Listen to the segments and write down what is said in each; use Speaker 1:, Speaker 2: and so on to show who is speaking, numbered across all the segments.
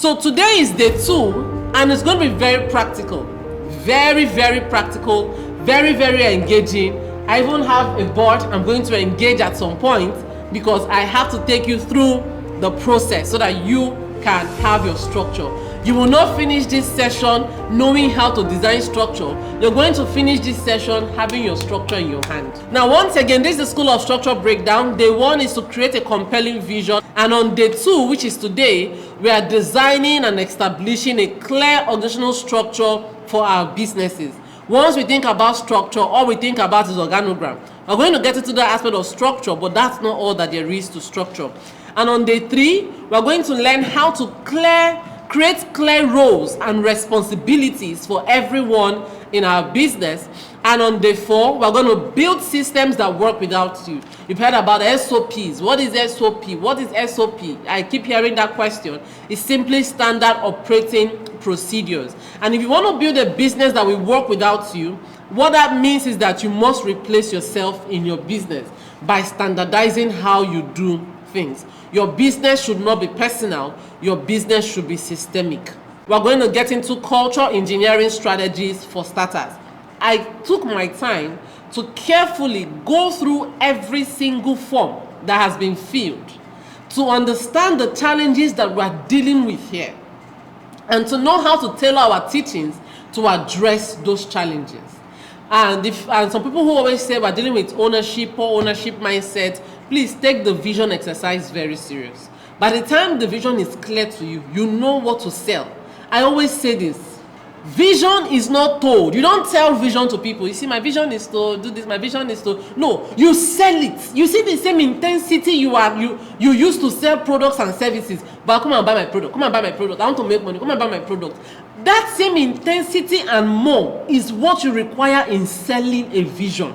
Speaker 1: So today is day 2, and it's going to be very practical. Very, very practical. Very, very engaging. I even have a board I'm going to engage at some point, because I have to take you through the process so that you can have your structure. You will not finish this session knowing how to design structure. You're going to finish this session having your structure in your hand. Now, once again, this is the School of Structure Breakdown. Day 1 is to create a compelling vision. And on day 2, which is today, we are designing and establishing a clear organizational structure for our businesses. Once we think about structure, all we think about is organogram. We're going to get into the aspect of structure, but that's not all that there is to structure. And on day 3, we're going to learn how to create clear roles and responsibilities for everyone in our business. And on day 4, we're going to build systems that work without you. You've heard about SOPs. What is SOP? What is SOP? I keep hearing that question. It's simply standard operating procedures. And if you want to build a business that will work without you, what that means is that you must replace yourself in your business by standardizing how you do things. Your business should not be personal. Your business should be systemic. We're going to get into culture engineering strategies for starters. I took my time to carefully go through every single form that has been filled to understand the challenges that we're dealing with here and to know how to tailor our teachings to address those challenges. And some people who always say we're dealing with ownership or ownership mindset, please take the vision exercise very serious. By the time the vision is clear to you, you know what to sell. I always say this: vision is not told. You don't tell vision to people. You see, my vision is to do this, my vision is to... No, you sell it. You see the same intensity you used to sell products and services. But come and buy my product. Come and buy my product. I want to make money. Come and buy my product. That same intensity and more is what you require in selling a vision.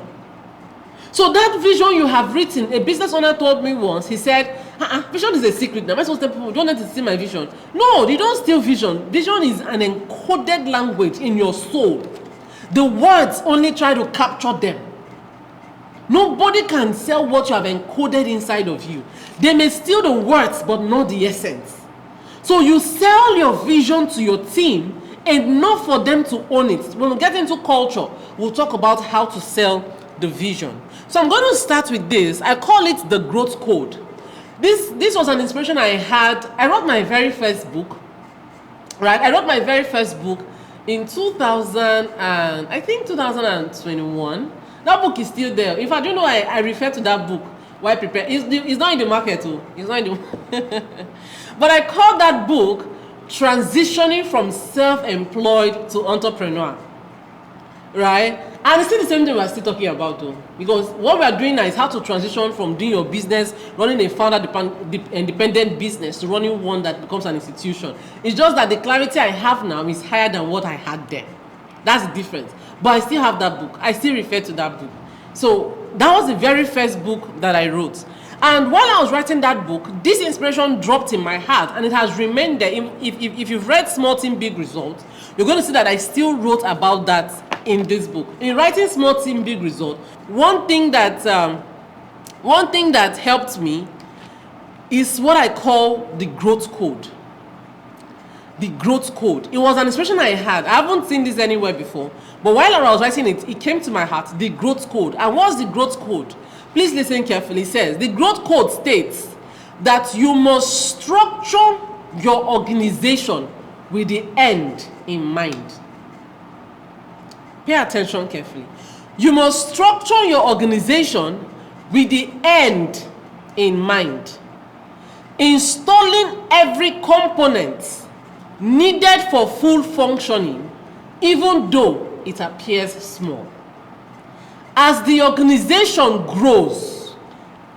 Speaker 1: So that vision you have written, a business owner told me once, he said, vision is a secret. Now, am I supposed to tell people, don't let to see my vision? No, they don't steal vision. Vision is an encoded language in your soul. The words only try to capture them. Nobody can sell what you have encoded inside of you. They may steal the words, but not the essence. So you sell your vision to your team, and not for them to own it. When we get into culture, we'll talk about how to sell the vision. So I'm going to start with this. I call it the growth code. This was an inspiration I had. I wrote my very first book, right? I wrote my very first book in 2021. That book is still there. If I don't know, I refer to that book. Why prepare? It's not in the market too. It's not in the But I call that book Transitioning from Self-Employed to Entrepreneur. Right? And it's still the same thing we're still talking about though. Because what we're doing now is how to transition from doing your business, running a founder-independent business, to running one that becomes an institution. It's just that the clarity I have now is higher than what I had then. That's the difference. But I still have that book. I still refer to that book. So that was the very first book that I wrote. And while I was writing that book, this inspiration dropped in my heart, and it has remained there. If you've read Small Team Big Results, you're going to see that I still wrote about that in this book. In writing Small Team Big Results, one thing that helped me is what I call the growth code. The growth code. It was an inspiration I had. I haven't seen this anywhere before, but while I was writing it, it came to my heart. The growth code. And what's the growth code? Please listen carefully. It says the growth code states that you must structure your organization with the end in mind. Pay attention carefully. You must structure your organization with the end in mind, installing every component needed for full functioning, even though it appears small. As the organization grows,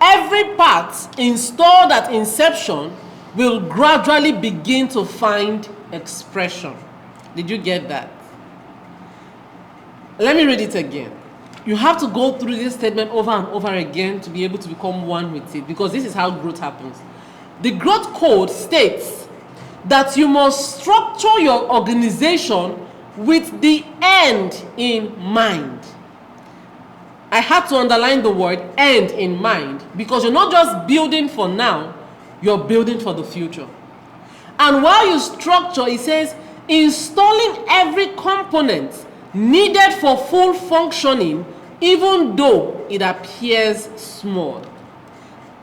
Speaker 1: every part installed at inception will gradually begin to find expression. Did you get that? Let me read it again. You have to go through this statement over and over again to be able to become one with it, because this is how growth happens. The growth code states that you must structure your organization with the end in mind. I had to underline the word end in mind, because you're not just building for now, you're building for the future. And while you structure, it says, installing every component needed for full functioning, even though it appears small.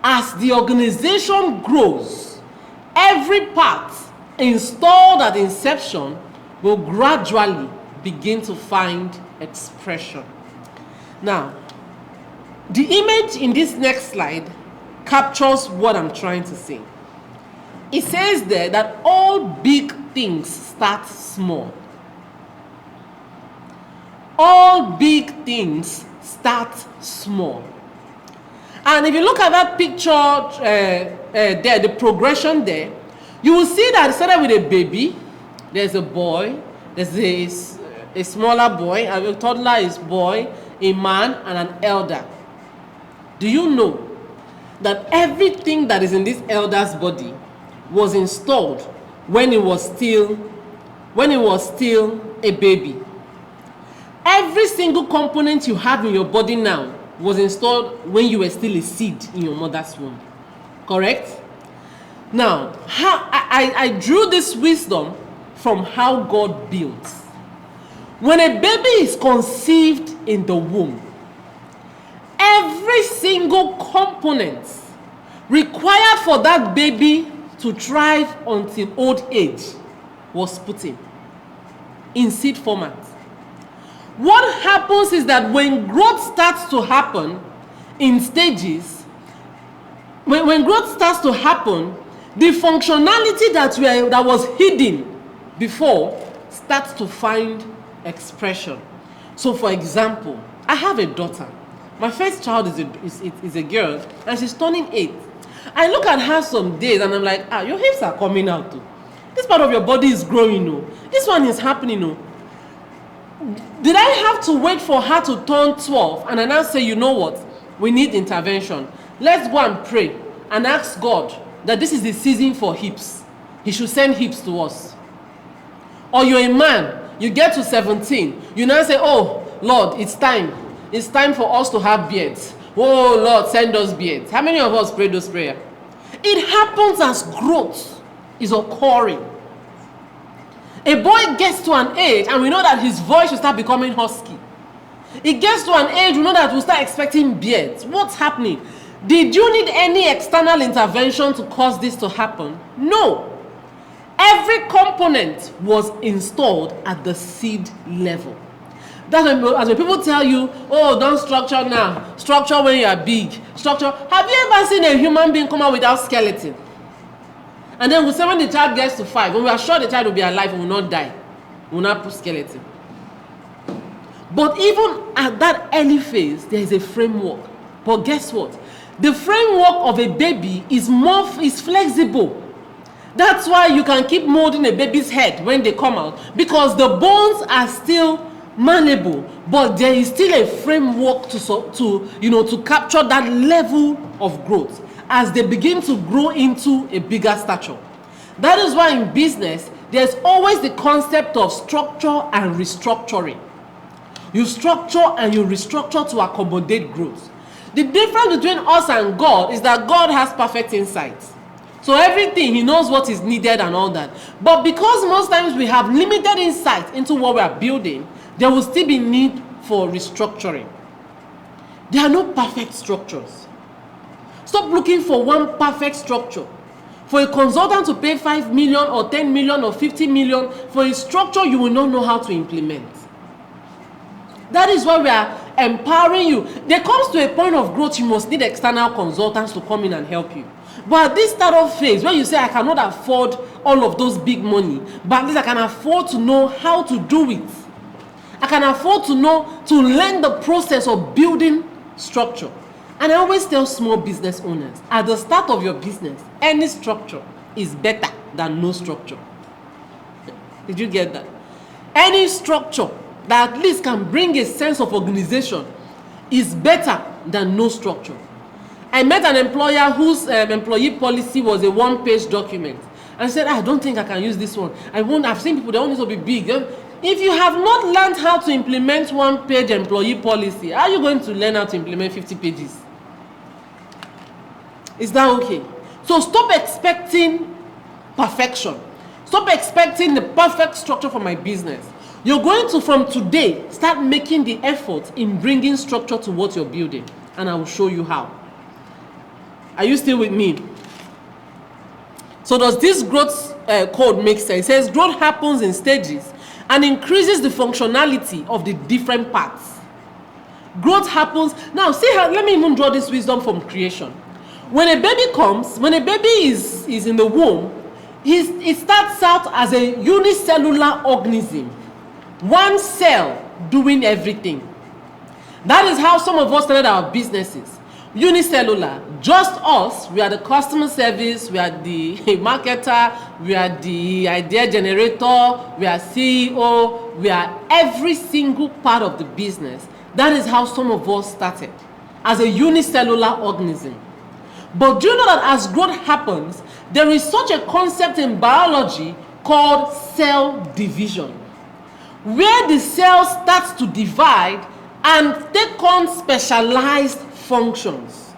Speaker 1: As the organization grows, every part installed at inception will gradually begin to find expression. Now, the image in this next slide captures what I'm trying to say. It says there that all big things start small. All big things start small. And if you look at that picture there, the progression there, you will see that it started with a baby. There's a boy, there's a smaller boy, a toddler is boy, a man, and an elder. Do you know that everything that is in this elder's body was installed when it was still a baby? Every single component you have in your body now was installed when you were still a seed in your mother's womb. Correct? Now, I drew this wisdom from how God builds. When a baby is conceived in the womb, every single component required for that baby to thrive until old age was put in seed format. What happens is that when growth starts to happen in stages, when growth starts to happen, the functionality that was hidden before starts to find expression. So for example, I have a daughter. My first child is a girl, and she's turning 8. I look at her some days and I'm like, your hips are coming out too. This part of your body is growing. This one is happening. Did I have to wait for her to turn 12 and I now say, you know what, we need intervention. Let's go and pray and ask God that this is the season for hips. He should send hips to us. Or you're a man, you get to 17, you now say, oh Lord, it's time for us to have beards. Oh Lord, send us beards. How many of us pray those prayers? It happens as growth is occurring. A boy gets to an age and we know that his voice will start becoming husky. It gets to an age we know that we'll start expecting beards. What's happening? Did you need any external intervention to cause this to happen? No. Every component was installed at the seed level. That's when people tell you, oh, don't structure now. Structure when you are big. Structure. Have you ever seen a human being come out without skeleton? And then we say when the child gets to 5, when we are sure the child will be alive and will not die, we will not put skeleton. But even at that early phase, there is a framework. But guess what? The framework of a baby is flexible. That's why you can keep molding a baby's head when they come out, because the bones are still malleable, but there is still a framework to capture that level of growth as they begin to grow into a bigger stature. That is why in business, there's always the concept of structure and restructuring. You structure and you restructure to accommodate growth. The difference between us and God is that God has perfect insight. So everything, he knows what is needed and all that. But because most times we have limited insight into what we are building, there will still be need for restructuring. There are no perfect structures. Stop looking for one perfect structure. For a consultant to pay 5 million or 10 million or 50 million for a structure you will not know how to implement. That is why we are empowering you. There comes to a point of growth, you must need external consultants to come in and help you. But at this startup phase, where you say, I cannot afford all of those big money, but at least I can afford to know how to do it. I can afford to learn the process of building structure. And I always tell small business owners, at the start of your business, any structure is better than no structure. Did you get that? Any structure that at least can bring a sense of organization is better than no structure. I met an employer whose employee policy was a one-page document. And said, I don't think I can use this one. I've seen people, they want it to be big. If you have not learned how to implement one-page employee policy, how are you going to learn how to implement 50 pages? Is that okay? So stop expecting perfection. Stop expecting the perfect structure for my business. You're going to, from today, start making the effort in bringing structure to what you're building. And I will show you how. Are you still with me? So does this growth code make sense? It says growth happens in stages and increases the functionality of the different parts. Growth happens. Now, see how, let me even draw this wisdom from creation. When a baby comes, when a baby is in the womb, it starts out as a unicellular organism. One cell doing everything. That is how some of us started our businesses. Unicellular, just us. We are the customer service, we are the marketer, we are the idea generator, we are CEO, we are every single part of the business. That is how some of us started, as a unicellular organism. But do you know that as growth happens, there is such a concept in biology called cell division, where the cell starts to divide and take on specialized functions.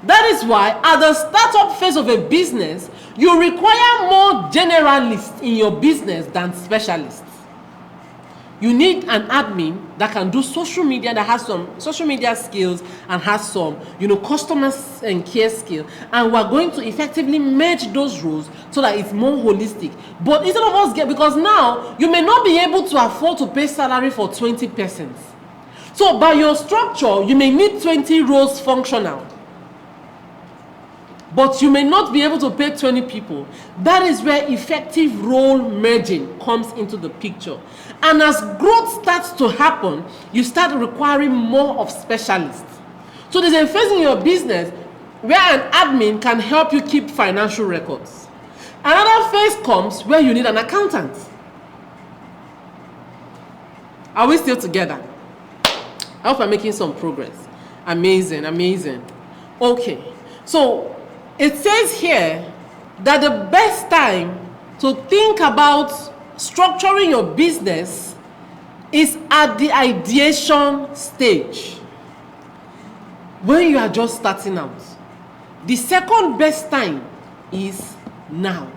Speaker 1: That is why at the startup phase of a business, you require more generalists in your business than specialists. You need an admin that can do social media, that has some social media skills and has some, customer and care skills. And we're going to effectively merge those roles so that it's more holistic. But instead of us because now you may not be able to afford to pay salary for 20 persons. So by your structure, you may need 20 roles functional. But you may not be able to pay 20 people. That is where effective role merging comes into the picture. And as growth starts to happen, you start requiring more of specialists. So there's a phase in your business where an admin can help you keep financial records. Another phase comes where you need an accountant. Are we still together? I hope I'm making some progress. Amazing, amazing. Okay, so it says here that the best time to think about structuring your business is at the ideation stage, when you are just starting out. The second best time is now.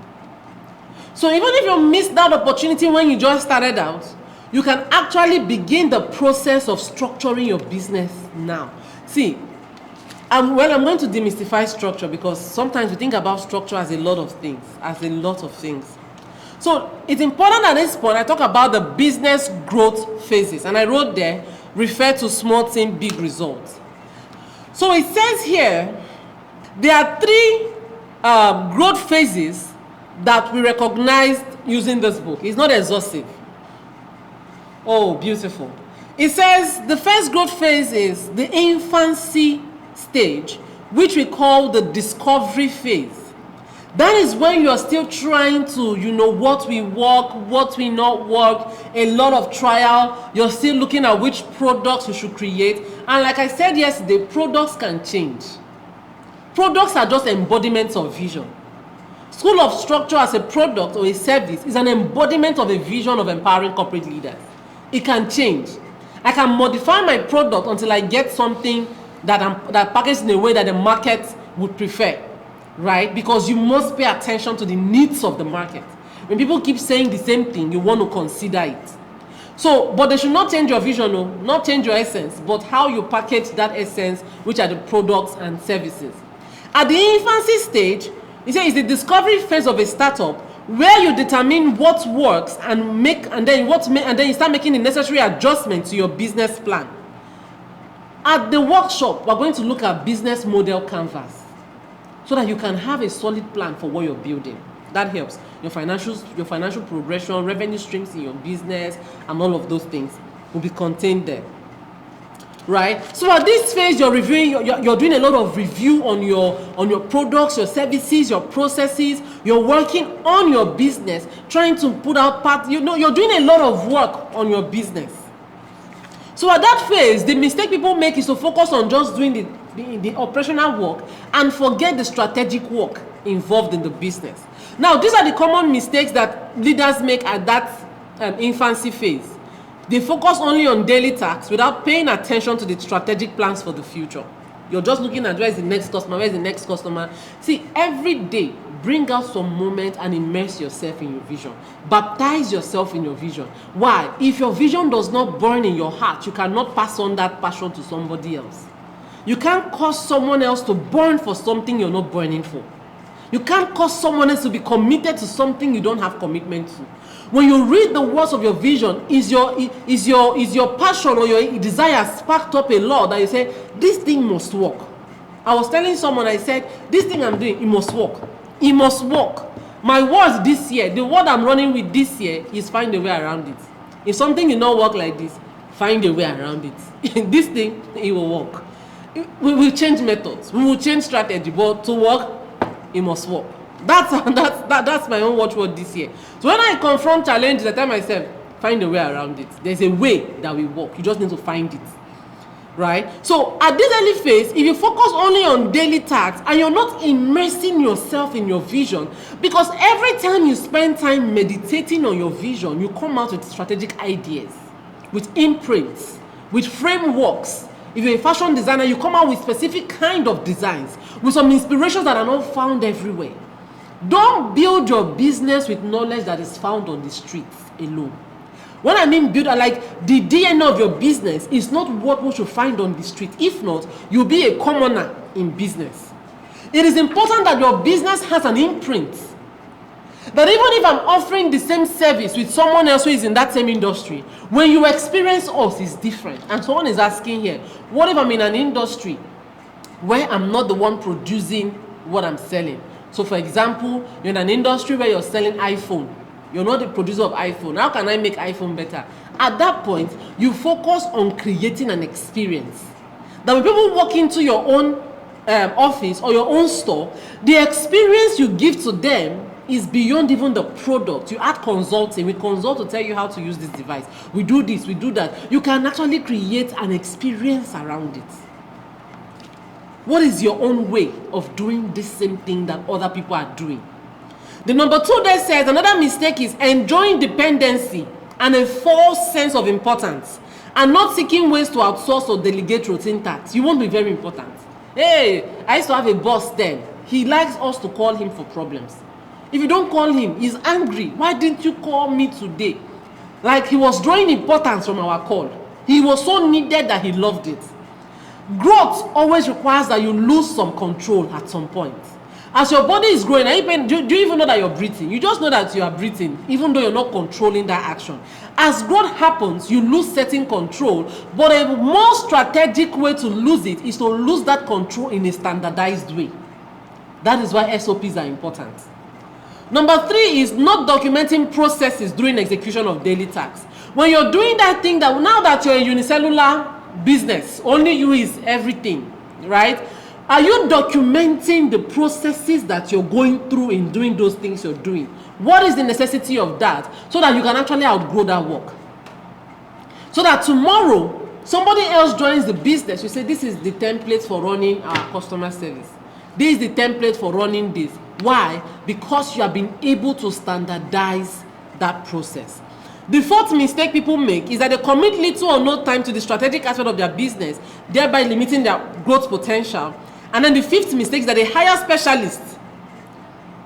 Speaker 1: So even if you missed that opportunity when you just started out, you can actually begin the process of structuring your business now. See, I'm going to demystify structure, because sometimes we think about structure as a lot of things. So it's important at this point I talk about the business growth phases. And I wrote there, refer to small team, big results. So it says here, there are three growth phases that we recognized using this book. It's not exhaustive. Oh, beautiful. It says the first growth phase is the infancy stage, which we call the discovery phase. That is when you are still trying to, what will work, what will not work, a lot of trial. You're still looking at which products you should create. And like I said yesterday, products can change. Products are just embodiments of vision. School of Structure as a product or a service is an embodiment of a vision of empowering corporate leaders. It can change. I can modify my product until I get something that packaged in a way that the market would prefer, right? Because you must pay attention to the needs of the market. When people keep saying the same thing, you want to consider it. So, but they should not change your vision, no, not change your essence, but how you package that essence, which are the products and services. At the infancy stage, it says it's the discovery phase of a startup, where you determine what works and then you start making the necessary adjustments to your business plan. At the workshop, we're going to look at business model canvas, so that you can have a solid plan for what you're building. That helps. Your financial progression, revenue streams in your business, and all of those things will be contained there. Right? So at this phase, you're reviewing, you're doing a lot of review on your products, your services, your processes. You're working on your business, trying to put out you're doing a lot of work on your business. So at that phase, the mistake people make is to focus on just doing the operational work and forget the strategic work involved in the business. Now, these are the common mistakes that leaders make at that infancy phase. They focus only on daily tasks without paying attention to the strategic plans for the future. You're just looking at where is the next customer. See, every day, bring out some moment and immerse yourself in your vision. Baptize yourself in your vision. Why? If your vision does not burn in your heart, you cannot pass on that passion to somebody else. You can't cause someone else to burn for something you're not burning for. You can't cause someone else to be committed to something you don't have commitment to. When you read the words of your vision, is your passion or your desire sparked up a law that you say, this thing must work? I was telling someone, I said, this thing I'm doing, it must work. It must work. My words this year, the word I'm running with this year is find a way around it. If something will not work like this, find a way around it. This thing, it will work. We will change methods. We will change strategy. But to work, it must work. That's my own watchword this year. So when I confront challenges, I tell myself, find a way around it. There's a way that will work. You just need to find it. Right? So at this early phase, if you focus only on daily tasks and you're not immersing yourself in your vision, because every time you spend time meditating on your vision, you come out with strategic ideas, with imprints, with frameworks. If you're a fashion designer, you come out with specific kind of designs, with some inspirations that are not found everywhere. Don't build your business with knowledge that is found on the streets alone. When I mean build, like the DNA of your business is not what we should find on the street. If not, you'll be a commoner in business. It is important that your business has an imprint. That even if I'm offering the same service with someone else who is in that same industry, when you experience us, it's different. And someone is asking here, what if I'm in an industry where I'm not the one producing what I'm selling? So for example, you're in an industry where you're selling iPhone. You're not the producer of iPhone. How can I make iPhone better? At that point, you focus on creating an experience. That when people walk into your own office or your own store, the experience you give to them is beyond even the product. You add consulting. We consult to tell you how to use this device. We do this, we do that. You can actually create an experience around it. What is your own way of doing this same thing that other people are doing? The number 2 there says another mistake is enjoying dependency and a false sense of importance and not seeking ways to outsource or delegate routine tasks. You won't be very important. Hey, I used to have a boss then. He likes us to call him for problems. If you don't call him, he's angry. Why didn't you call me today? Like he was drawing importance from our call. He was so needed that he loved it. Growth always requires that you lose some control at some point. As your body is growing, do you even know that you're breathing? You just know that you are breathing, even though you're not controlling that action. As growth happens, you lose certain control, but a more strategic way to lose it is to lose that control in a standardized way. That is why SOPs are important. Number 3 is not documenting processes during execution of daily tasks. When you're doing that thing that now that you're a unicellular business, only you is everything, right? Are you documenting the processes that you're going through in doing those things you're doing? What is the necessity of that so that you can actually outgrow that work? So that tomorrow, somebody else joins the business, you say, this is the template for running our customer service. This is the template for running this. Why? Because you have been able to standardize that process. The 4th mistake people make is that they commit little or no time to the strategic aspect of their business, thereby limiting their growth potential. And then the 5th mistake is that they hire specialists.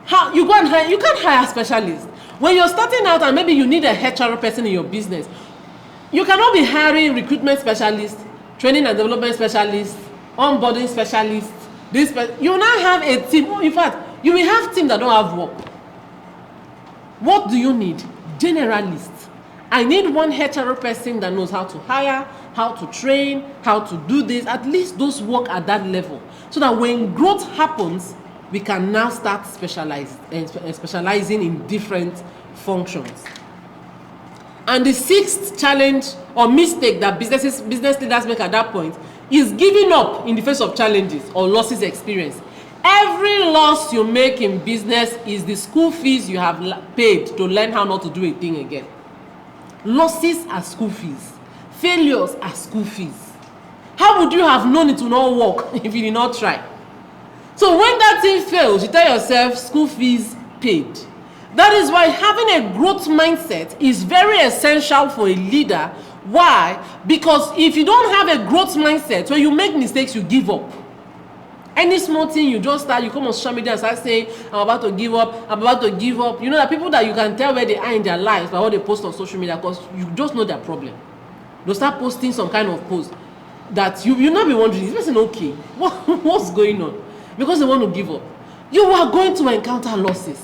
Speaker 1: How you can't hire specialists. When you're starting out and maybe you need a HR person in your business, you cannot be hiring recruitment specialists, training and development specialists, onboarding specialists. You now have a team. In fact, you will have teams that don't have work. What do you need? Generalists. I need one HR person that knows how to hire, how to train, how to do this. At least those work at that level. So that when growth happens, we can now start specializing in different functions. And the 6th challenge or mistake that business leaders make at that point is giving up in the face of challenges or losses experienced. Every loss you make in business is the school fees you have paid to learn how not to do a thing again. Losses are school fees. Failures are school fees. How would you have known it will not work if you did not try? So when that thing fails, you tell yourself, school fees paid. That is why having a growth mindset is very essential for a leader. Why? Because if you don't have a growth mindset, when you make mistakes, you give up. Any small thing you just start, you come on social media and start saying, I'm about to give up, I'm about to give up. You know that people that you can tell where they are in their lives by what they post on social media, because you just know their problem. They'll start posting some kind of post that you'll not be wondering, is this person okay? What's going on? Because they want to give up. You are going to encounter losses.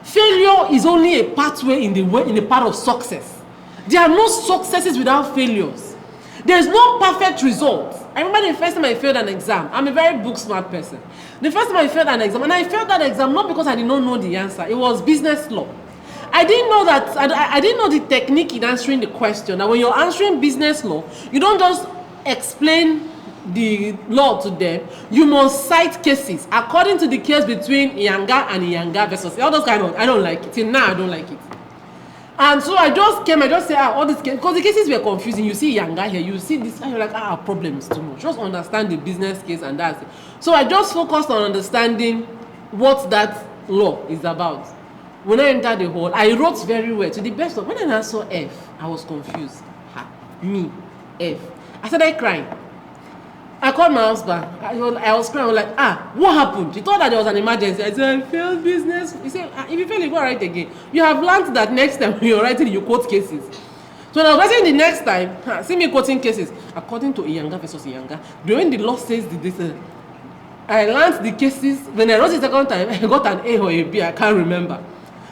Speaker 1: Failure is only a pathway in the path of success. There are no successes without failures. There is no perfect result. I remember the first time I failed an exam. I'm a very book smart person. The first time I failed an exam, and I failed that exam not because I did not know the answer. It was business law. I didn't know that. I didn't know the technique in answering the question. That when you're answering business law, you don't just explain the law to them. You must cite cases according to the case between Iyanga and Iyanga versus all those kind of. I don't like it. Till now, I don't like it. And so I just said, all these cases, because the cases were confusing. You see Iyanga here, you see this, and you're like, problem is too much. Just understand the business case, and that's it. So I just focused on understanding what that law is about. When I entered the hall, I wrote very well to the best of. When I now saw F, I was confused. Me, F. I started crying. I called my husband. I was crying. I was like, what happened? He thought that there was an emergency. I said, I failed business. He said, if you fail, you go write again. You have learned that next time when you're writing, you quote cases. So when I was writing the next time, see me quoting cases. According to Iyanga versus Iyanga, during the law says this. I learned the cases. When I wrote the second time, I got an A or a B. I can't remember.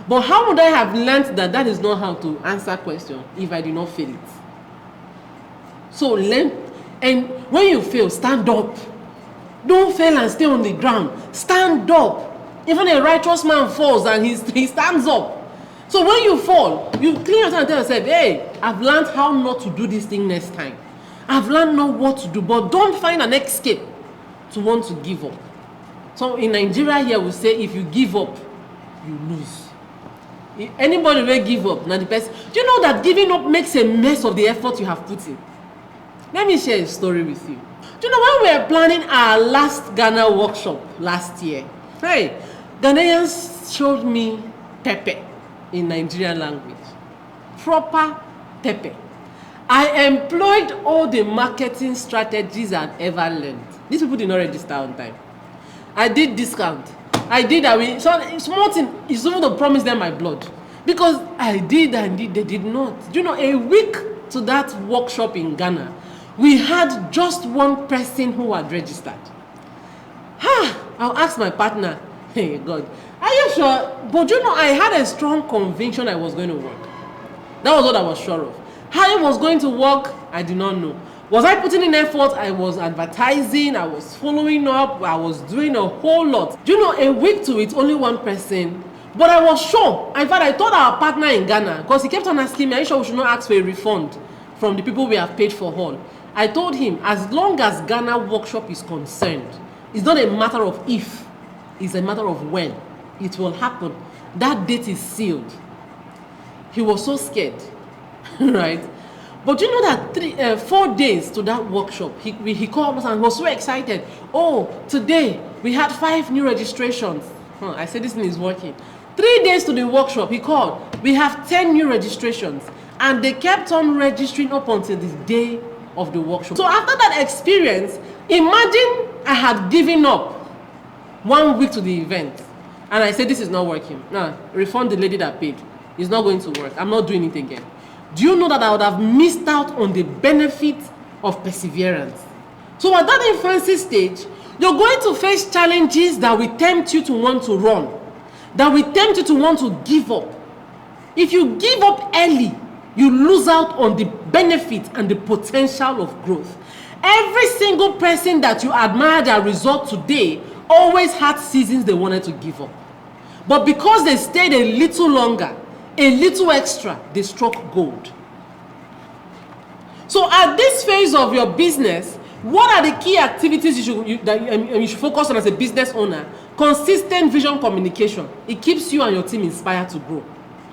Speaker 1: But how would I have learned that that is not how to answer questions if I did not fail it? So learn. And when you fail, stand up. Don't fail and stay on the ground. Stand up. Even a righteous man falls and he stands up. So when you fall, you clean yourself and tell yourself, hey, I've learned how not to do this thing next time. I've learned not what to do, but don't find an escape to want to give up. So in Nigeria here, we say, if you give up, you lose. Anybody will give up, not the person. Do you know that giving up makes a mess of the effort you have put in? Let me share a story with you. Do you know when we were planning our last Ghana workshop last year? Hey, Ghanaians showed me pepe in Nigerian language. Proper pepe. I employed all the marketing strategies I'd ever learned. These people did not register on time. I did discount. I did that. So small thing is even to promise them my blood. Because I did, they did not. Do you know, a week to that workshop in Ghana, we had just one person who had registered. I'll ask my partner, hey God, are you sure? But you know, I had a strong conviction I was going to work. That was what I was sure of. How it was going to work, I did not know. Was I putting in effort? I was advertising, I was following up, I was doing a whole lot. Do you know, a week to it, only one person. But I was sure. In fact, I told our partner in Ghana, because he kept on asking me, are you sure we should not ask for a refund from the people we have paid for hall? I told him, as long as Ghana workshop is concerned, it's not a matter of if, it's a matter of when. It will happen. That date is sealed. He was so scared, right? But you know that 4 days to that workshop, he called us and was so excited. Oh, today we had 5 new registrations. I said, this thing is working. 3 days to the workshop, he called. We have 10 new registrations. And they kept on registering up until the day of the workshop. So after that experience, imagine I had given up 1 week to the event. And I said, this is not working. Now, refund the lady that paid. It's not going to work. I'm not doing it again. Do you know that I would have missed out on the benefit of perseverance? So at that infancy stage, you're going to face challenges that will tempt you to want to run, that will tempt you to want to give up. If you give up early, you lose out on the benefit and the potential of growth. Every single person that you admire their result today always had seasons they wanted to give up. But because they stayed a little longer, a little extra, they struck gold. So at this phase of your business, what are the key activities you should focus on as a business owner? Consistent vision communication. It keeps you and your team inspired to grow.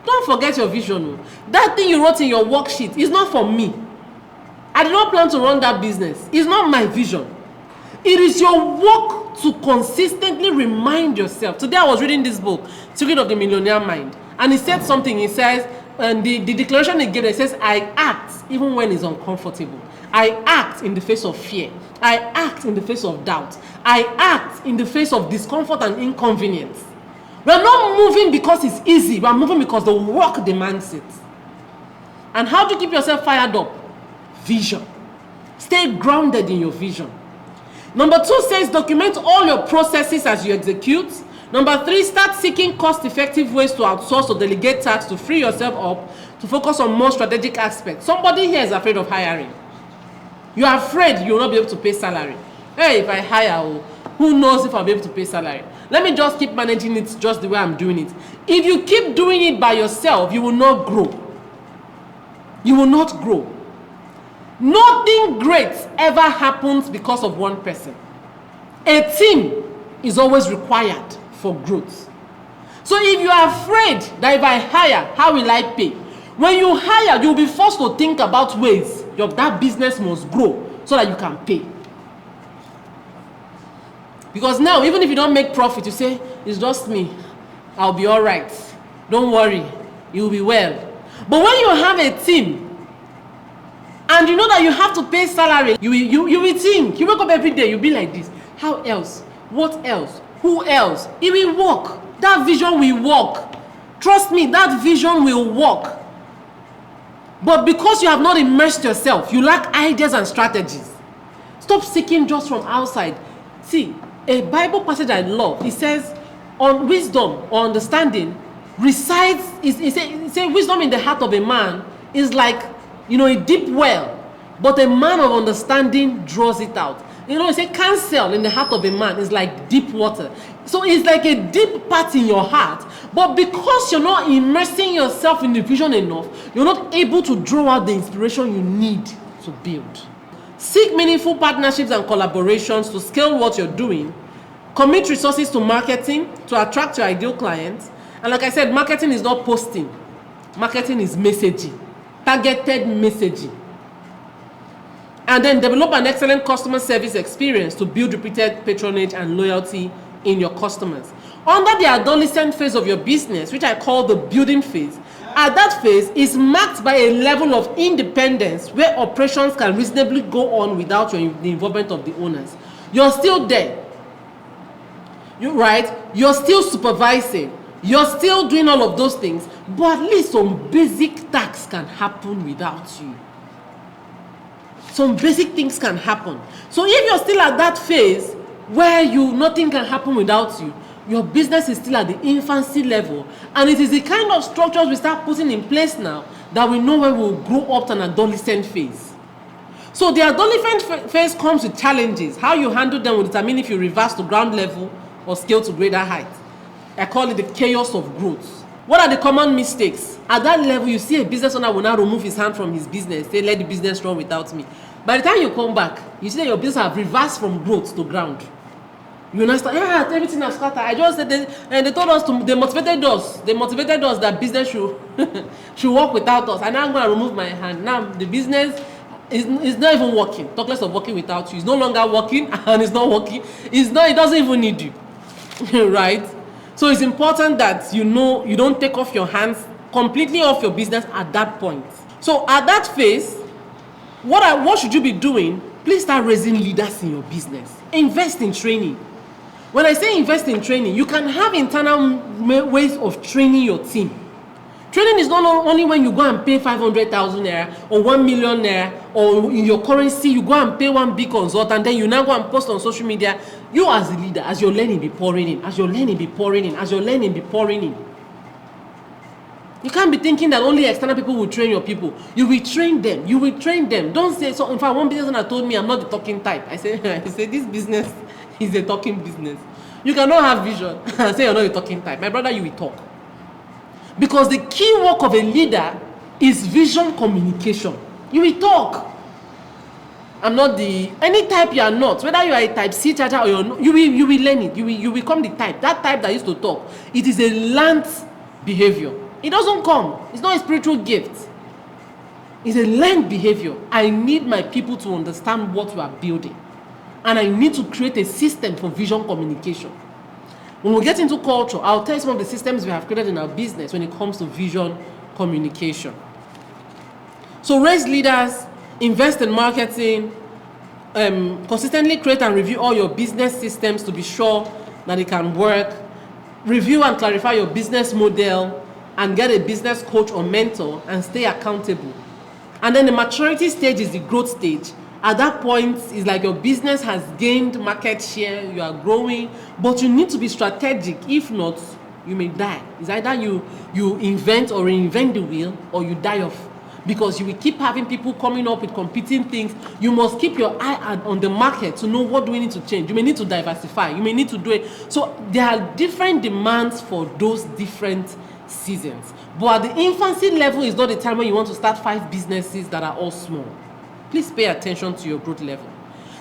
Speaker 1: Don't forget your vision. That thing you wrote in your worksheet is not for me. I did not plan to run that business. It's not my vision. It is your work to consistently remind yourself. Today I was reading this book, Secret of the Millionaire Mind. And he said something. He says, the declaration he gave, it says, I act even when it's uncomfortable. I act in the face of fear. I act in the face of doubt. I act in the face of discomfort and inconvenience. We are not moving because it's easy. We are moving because the work demands it. And how do you keep yourself fired up? Vision. Stay grounded in your vision. Number 2 says, document all your processes as you execute. Number 3, start seeking cost-effective ways to outsource or delegate tasks to free yourself up to focus on more strategic aspects. Somebody here is afraid of hiring. You are afraid you will not be able to pay salary. Hey, if I hire, who knows if I'll be able to pay salary? Let me just keep managing it just the way I'm doing it. If you keep doing it by yourself, you will not grow. You will not grow. Nothing great ever happens because of one person. A team is always required for growth. So if you are afraid that if I hire, how will I pay? When you hire, you'll be forced to think about ways that business must grow so that you can pay. Because now, even if you don't make profit, you say, it's just me. I'll be all right. Don't worry. You'll be well. But when you have a team, and you know that you have to pay salary, you will think. You wake up every day, you'll be like this. How else? What else? Who else? It will work. That vision will work. Trust me, that vision will work. But because you have not immersed yourself, you lack ideas and strategies. Stop seeking just from outside. See, a Bible passage I love, it says, on wisdom or understanding resides, it says wisdom in the heart of a man is like, a deep well, but a man of understanding draws it out. It says counsel in the heart of a man is like deep water. So it's like a deep part in your heart, but because you're not immersing yourself in the vision enough, you're not able to draw out the inspiration you need to build. Seek meaningful partnerships and collaborations to scale what you're doing. Commit resources to marketing to attract your ideal clients. And like I said, marketing is not posting. Marketing is messaging. Targeted messaging. And then develop an excellent customer service experience to build repeated patronage and loyalty in your customers. Under the adolescent phase of your business, which I call the building phase, at that phase is marked by a level of independence where operations can reasonably go on without the involvement of the owners. You're still there. You're still supervising. You're still doing all of those things, but at least some basic tasks can happen without you. Some basic things can happen. So if you're still at that phase where nothing can happen without you, your business is still at the infancy level, and it is the kind of structures we start putting in place now that we know when we'll grow up to an adolescent phase. So the adolescent phase comes with challenges. How you handle them will determine if you reverse to ground level or scale to greater height. I call it the chaos of growth. What are the common mistakes? At that level, you see a business owner will now remove his hand from his business, say, let the business run without me. By the time you come back, you see that your business have reversed from growth to ground. You understand? Yeah, everything has scattered. I just said, they told us, they motivated us that business should work without us. And now I'm going to remove my hand. Now the business is not even working. Talk less of working without you. It's no longer working, and it's not working. It doesn't even need you. Right? So it's important that you don't take off your hands completely off your business at that point. So at that phase, what should you be doing? Please start raising leaders in your business. Invest in training. When I say invest in training, you can have internal ways of training your team. Training is not only when you go and pay 500,000 naira or 1 million naira, or in your currency you go and pay one big consultant, then you now go and post on social media. You as a leader, as your learning be pouring in, as your learning be pouring in, as your learning be pouring in. You can't be thinking that only external people will train your people. You will train them. You will train them. Don't say so. In fact, one business owner told me I'm not the talking type. I say this business is a talking business. You cannot have vision and say you're not the talking type. My brother, you will talk. Because the key work of a leader is vision communication. You will talk. I'm not any type you are not. Whether you are a type C charger or you're not, you will learn it. You will become the type. That type that used to talk. It is a learned behavior. It doesn't come. It's not a spiritual gift. It's a learned behavior. I need my people to understand what we are building. And I need to create a system for vision communication. When we get into culture, I'll tell you some of the systems we have created in our business when it comes to vision communication. So raise leaders, invest in marketing, consistently create and review all your business systems to be sure that it can work. Review and clarify your business model and get a business coach or mentor and stay accountable. And then the maturity stage is the growth stage. At that point, it's like your business has gained market share, you are growing, but you need to be strategic. If not, you may die. It's either you invent or reinvent the wheel, or you die off. Because you will keep having people coming up with competing things. You must keep your eye on the market to know what do we need to change. You may need to diversify. You may need to do it. So there are different demands for those different seasons. But at the infancy level is not the time when you want to start 5 businesses that are all small. Please pay attention to your growth level.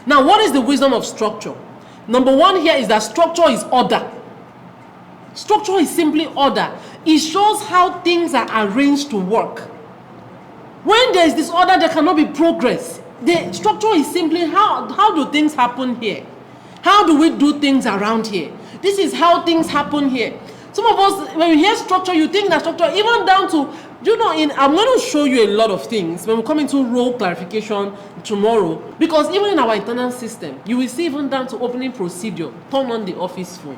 Speaker 1: Now, what is the wisdom of structure? Number 1 here is that structure is order. Structure is simply order. It shows how things are arranged to work. When there is disorder, there cannot be progress. The structure is simply how do things happen here? How do we do things around here? This is how things happen here. Some of us, when you hear structure, you think that structure, even down to, I'm going to show you a lot of things when we come into role clarification tomorrow, because even in our internal system, you will see even down to opening procedure, turn on the office phone.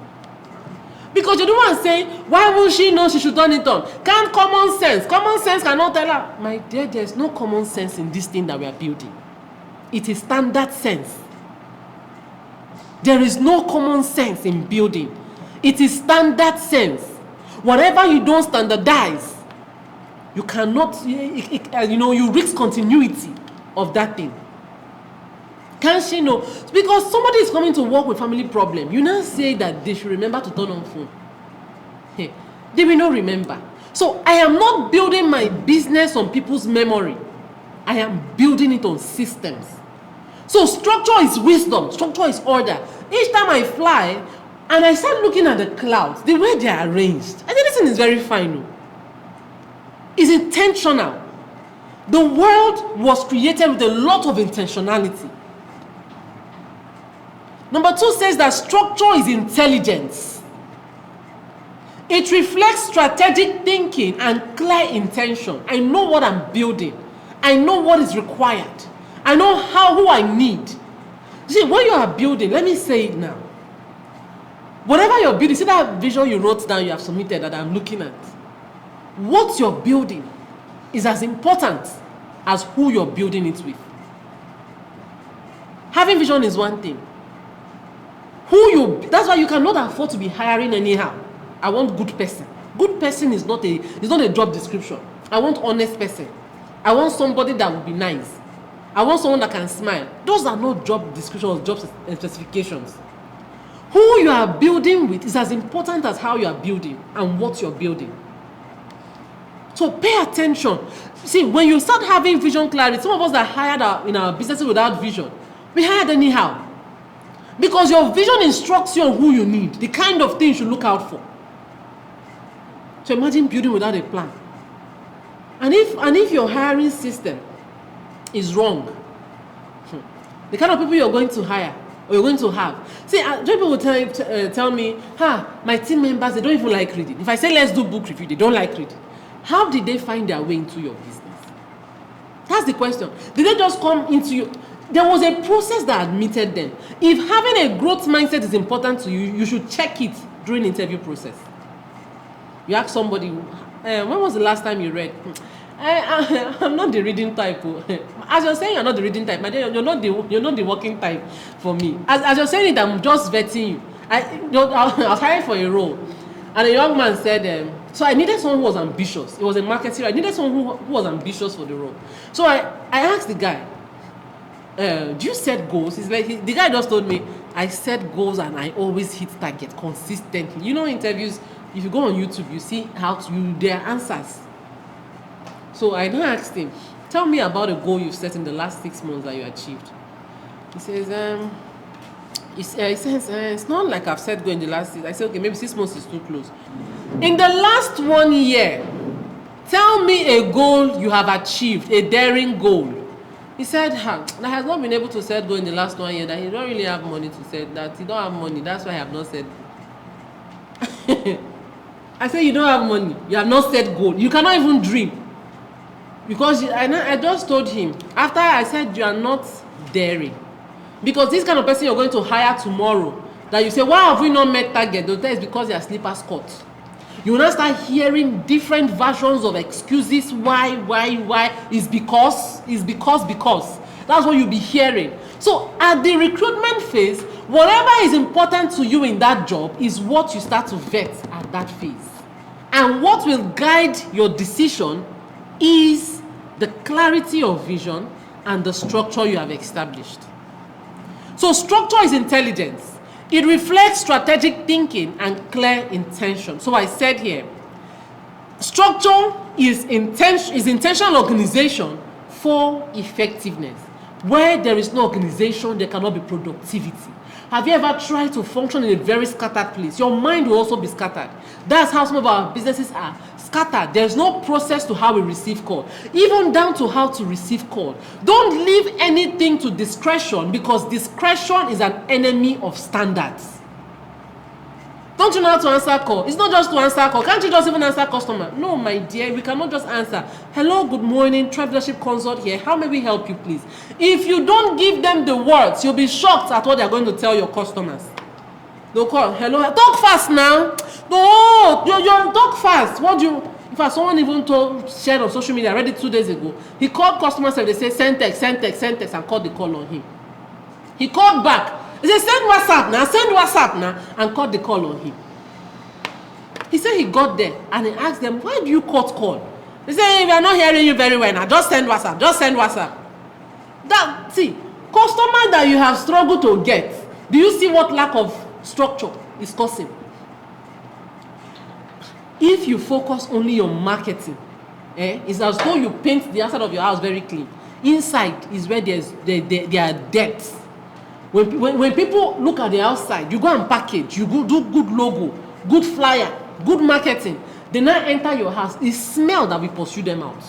Speaker 1: Because you don't want to say, why will she know she should turn it on? Can't common sense cannot tell her. My dear, there's no common sense in this thing that we are building. It is standard sense. There is no common sense in building. It is standard sense. Whatever you don't standardize, you cannot, you risk continuity of that thing. Can't she know? Because somebody is coming to work with family problem. You now say that they should remember to turn on phone. Hey, they will not remember. So I am not building my business on people's memory. I am building it on systems. So structure is wisdom. Structure is order. Each time I fly and I start looking at the clouds, the way they are arranged, I think this thing is very fine. It's intentional. The world was created with a lot of intentionality. Number 2 says that structure is intelligence. It reflects strategic thinking and clear intention. I know what I'm building. I know what is required. I know who I need. See, when you are building, let me say it now. Whatever you're building, see that vision you wrote down, you have submitted that I'm looking at. What you're building is as important as who you're building it with. Having vision is one thing. That's why you cannot afford to be hiring anyhow. I want good person. Good person is not a job description. I want honest person. I want somebody that will be nice. I want someone that can smile. Those are not job descriptions, job specifications. Who you are building with is as important as how you are building and what you're building. So pay attention. See, when you start having vision clarity, some of us that hired in our businesses without vision, we hired anyhow. Because your vision instructs you on who you need, the kind of things you look out for. So imagine building without a plan. And if your hiring system is wrong, the kind of people you're going to hire or you're going to have. See, people will tell me, my team members, they don't even like reading. If I say let's do book review, they don't like reading. How did they find their way into your business? That's the question. Did they just come into you? There was a process that admitted them. If having a growth mindset is important to you, you should check it during the interview process. You ask somebody, when was the last time you read? I'm not the reading type. As you're saying, you're not the reading type. My dear, you're not the working type for me. As you're saying it, I'm just vetting you. I was hiring for a role, and a young man said, so I needed someone who was ambitious. It was a marketer. I needed someone who was ambitious for the role. So I asked the guy, do you set goals? He's like, the guy just told me, I set goals and I always hit target consistently. You know, interviews, if you go on YouTube, you see their answers. So I then asked him, tell me about a goal you've set in the last 6 months that you achieved. He says, it's not like I've set goal in the last 6. I said, okay, maybe 6 months is too close. In the last 1 year, tell me a goal you have achieved, a daring goal. He said, that has not been able to set goal in the last 1 year, that he don't really have money to set, that he don't have money, that's why I have not said. I say you don't have money. You have not set goal. You cannot even dream. Because I just told him, after I said you are not daring. Because this kind of person you're going to hire tomorrow, that you say, why have we not met target? They'll tell it's because they are slippers cut. You will now start hearing different versions of excuses. Why? It's because. That's what you'll be hearing. So at the recruitment phase, whatever is important to you in that job is what you start to vet at that phase. And what will guide your decision is the clarity of vision and the structure you have established. So structure is intelligence. It reflects strategic thinking and clear intention. So I said here, structure is intentional organization for effectiveness. Where there is no organization, there cannot be productivity. Have you ever tried to function in a very scattered place? Your mind will also be scattered. That's how some of our businesses are scattered. There's no process to how we receive call, even down to how to receive call. Don't leave anything to discretion, because discretion is an enemy of standards. Don't you know how to answer call? It's not just to answer call. Can't you just even answer customer? No, my dear, we cannot just answer. Hello, good morning, Tribe Leadership Consult here. How may we help you, please? If you don't give them the words, you'll be shocked at what they're going to tell your customers. They'll call, hello, talk fast now. No, you talk fast. What do you... In fact, someone even shared on social media, I read it 2 days ago. He called customer service, they say send text, and called the call on him. He called back. He said, send WhatsApp now, and cut the call on him. He said he got there, and he asked them, why do you cut call? They said, hey, we are not hearing you very well now, just send WhatsApp. See, customer that you have struggled to get, do you see what lack of structure is causing? If you focus only on marketing, it's as though you paint the outside of your house very clean. Inside is where there are depths. When people look at the outside, you go and package, you go do good logo, good flyer, good marketing. They now enter your house. It's smell that will pursue them out.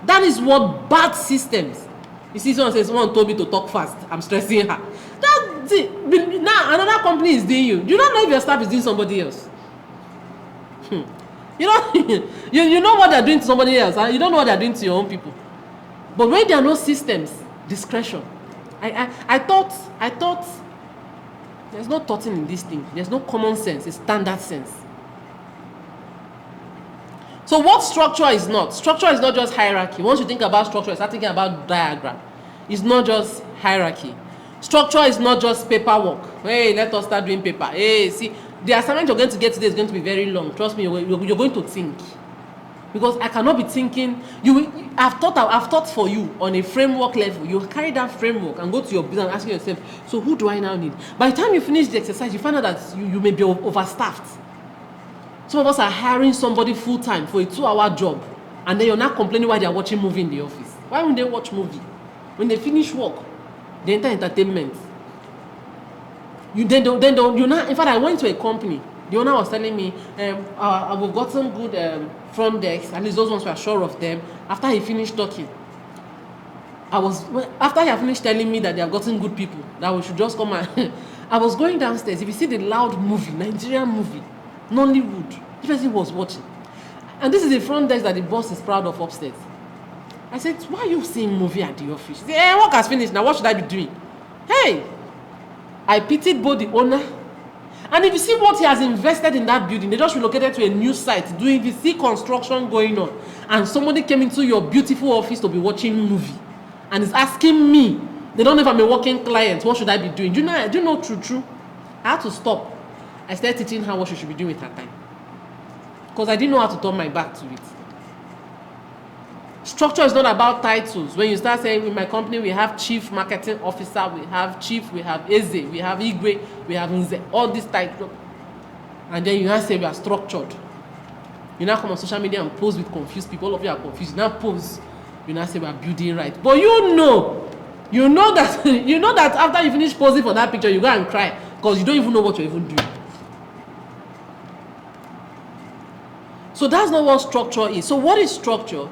Speaker 1: That is what bad systems. You see, someone says, someone told me to talk fast. I'm stressing her. That's it. Now another company is doing you. Do you not know if your staff is doing somebody else? You know, you know what they're doing to somebody else, and you don't know what they're doing to your own people. But when there are no systems, discretion. I thought there's no thought in this thing. There's no common sense. It's standard sense. So what structure is not? Structure is not just hierarchy. Once you think about structure, you start thinking about diagram. It's not just hierarchy. Structure is not just paperwork. Hey, let us start doing paper. Hey, see, the assignment you're going to get today is going to be very long. Trust me, you're going to think. Because I cannot be thinking, I've thought for you on a framework level. You carry that framework and go to your business and ask yourself, so who do I now need? By the time you finish the exercise, you find out that you may be overstaffed. Some of us are hiring somebody full-time for a 2-hour job, and then you're not complaining why they're watching movie in the office. Why won't they watch movie? When they finish work, they enter entertainment. In fact, I went to a company. The owner was telling me, I've gotten good front desks, at least those ones were sure of them. After he finished talking, after he had finished telling me that they have gotten good people, that we should just come and I was going downstairs. If you see the loud movie, Nigerian movie, Nollywood, the person was watching. And this is the front desk that the boss is proud of upstairs. I said, why are you seeing movie at the office? He said, work has finished, now what should I be doing? Hey, I pitied both the owner. And if you see what he has invested in that building, they just relocated to a new site. If you see construction going on, and somebody came into your beautiful office to be watching movie, and is asking me, they don't know if I'm a working client, what should I be doing? Do you know true? I had to stop. I started teaching her what she should be doing with her time. Because I didn't know how to turn my back to it. Structure is not about titles. When you start saying, in my company, we have chief marketing officer, we have chief, we have Eze, we have Igwe, we have Nze, all these titles. And then you now say we are structured. You now come on social media and pose with confused people. All of you are confused. You now pose. You now say we are building right. But you know that after you finish posing for that picture, you go and cry because you don't even know what you're even doing. So that's not what structure is. So what is structure?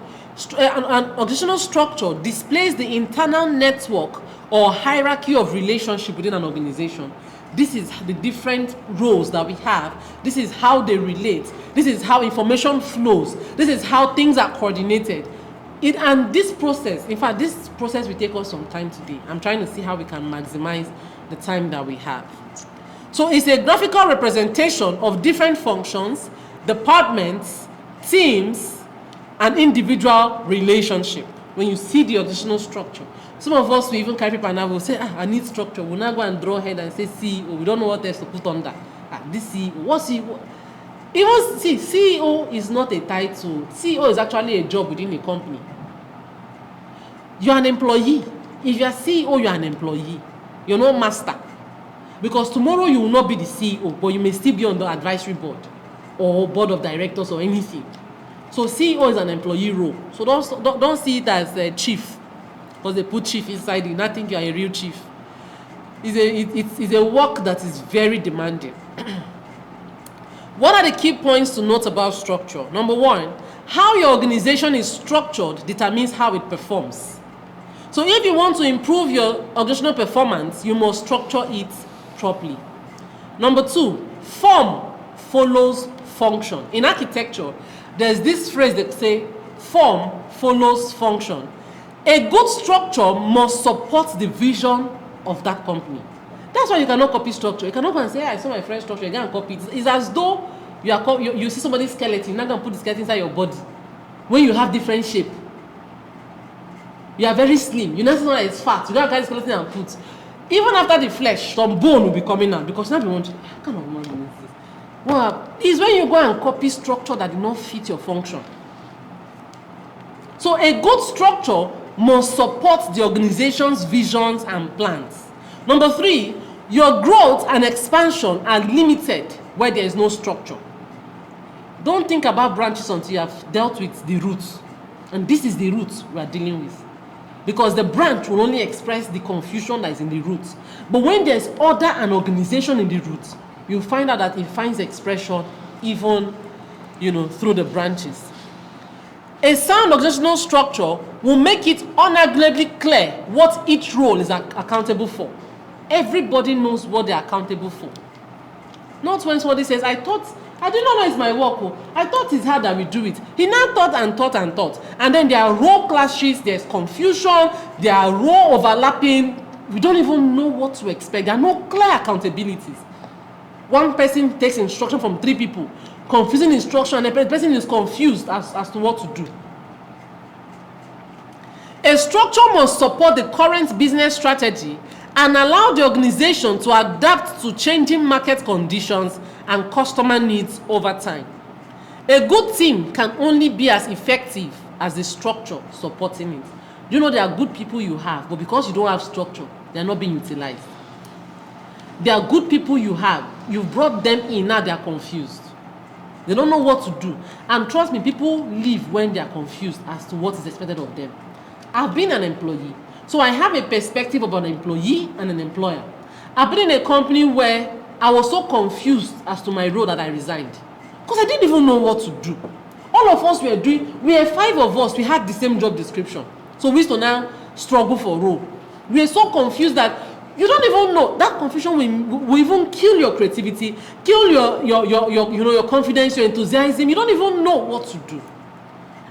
Speaker 1: An organizational structure displays the internal network or hierarchy of relationship within an organization. this is the different roles that we have, this is how they relate, this is how information flows, this is how things are coordinated. And this process, in fact, this process will take us some time today. I'm trying to see how we can maximize the time that we have. So it's a graphical representation of different functions, departments, teams, and individual relationship. When you see the organizational structure, some of us will even carry paper and will say, I need structure. We'll not go and draw head and say CEO. We don't know what else to put on that. This CEO, what CEO? Even see, CEO is not a title. CEO is actually a job within a company. You are an employee. If you are CEO, you are an employee. You're not master. Because tomorrow you will not be the CEO, but you may still be on the advisory board or board of directors or anything. So CEO is an employee role. So don't see it as a chief, because they put chief inside you. Not think you are a real chief. It's a work that is very demanding. What are the key points to note about structure? Number one, how your organization is structured determines how it performs. So if you want to improve your organizational performance, you must structure it properly. Number two, form follows function. In architecture, there's this phrase that say, form follows function. A good structure must support the vision of that company. That's why you cannot copy structure. You cannot go and say, I saw my friend's structure, you can't copy it. It's as though you see somebody's skeleton, you're not going to put the skeleton inside your body. When you have different shape, you are very slim. You know something that is fat. You don't carry the skeleton and put. Even after the flesh, some bone will be coming out because now you want to, what kind of man is this? Well, it's when you go and copy structure that do not fit your function. So a good structure must support the organization's visions and plans. Number three, your growth and expansion are limited where there is no structure. Don't think about branches until you have dealt with the roots. And this is the roots we are dealing with. Because the branch will only express the confusion that is in the roots. But when there's order and organization in the roots, you'll find out that it finds expression even, through the branches. A sound organizational structure will make it unarguably clear what each role is accountable for. Everybody knows what they're accountable for. Not when somebody says, I did not know it's my work. I thought it's hard that we do it. He now thought and thought and thought. And then there are role clashes, there's confusion, there are role overlapping. We don't even know what to expect. There are no clear accountabilities. One person takes instruction from 3 people, confusing instruction, and the person is confused as to what to do. A structure must support the current business strategy and allow the organization to adapt to changing market conditions and customer needs over time. A good team can only be as effective as the structure supporting it. There are good people you have, but because you don't have structure, they are not being utilized. There are good people you have, you've brought them in, now they are confused. They don't know what to do. And trust me, people leave when they are confused as to what is expected of them. I've been an employee, so I have a perspective about an employee and an employer. I've been in a company where I was so confused as to my role that I resigned. Because I didn't even know what to do. All of us we were 5 of us, we had the same job description. So we used to now struggle for role. We were so confused that you don't even know. That confusion will even kill your creativity, kill your confidence, your enthusiasm. You don't even know what to do.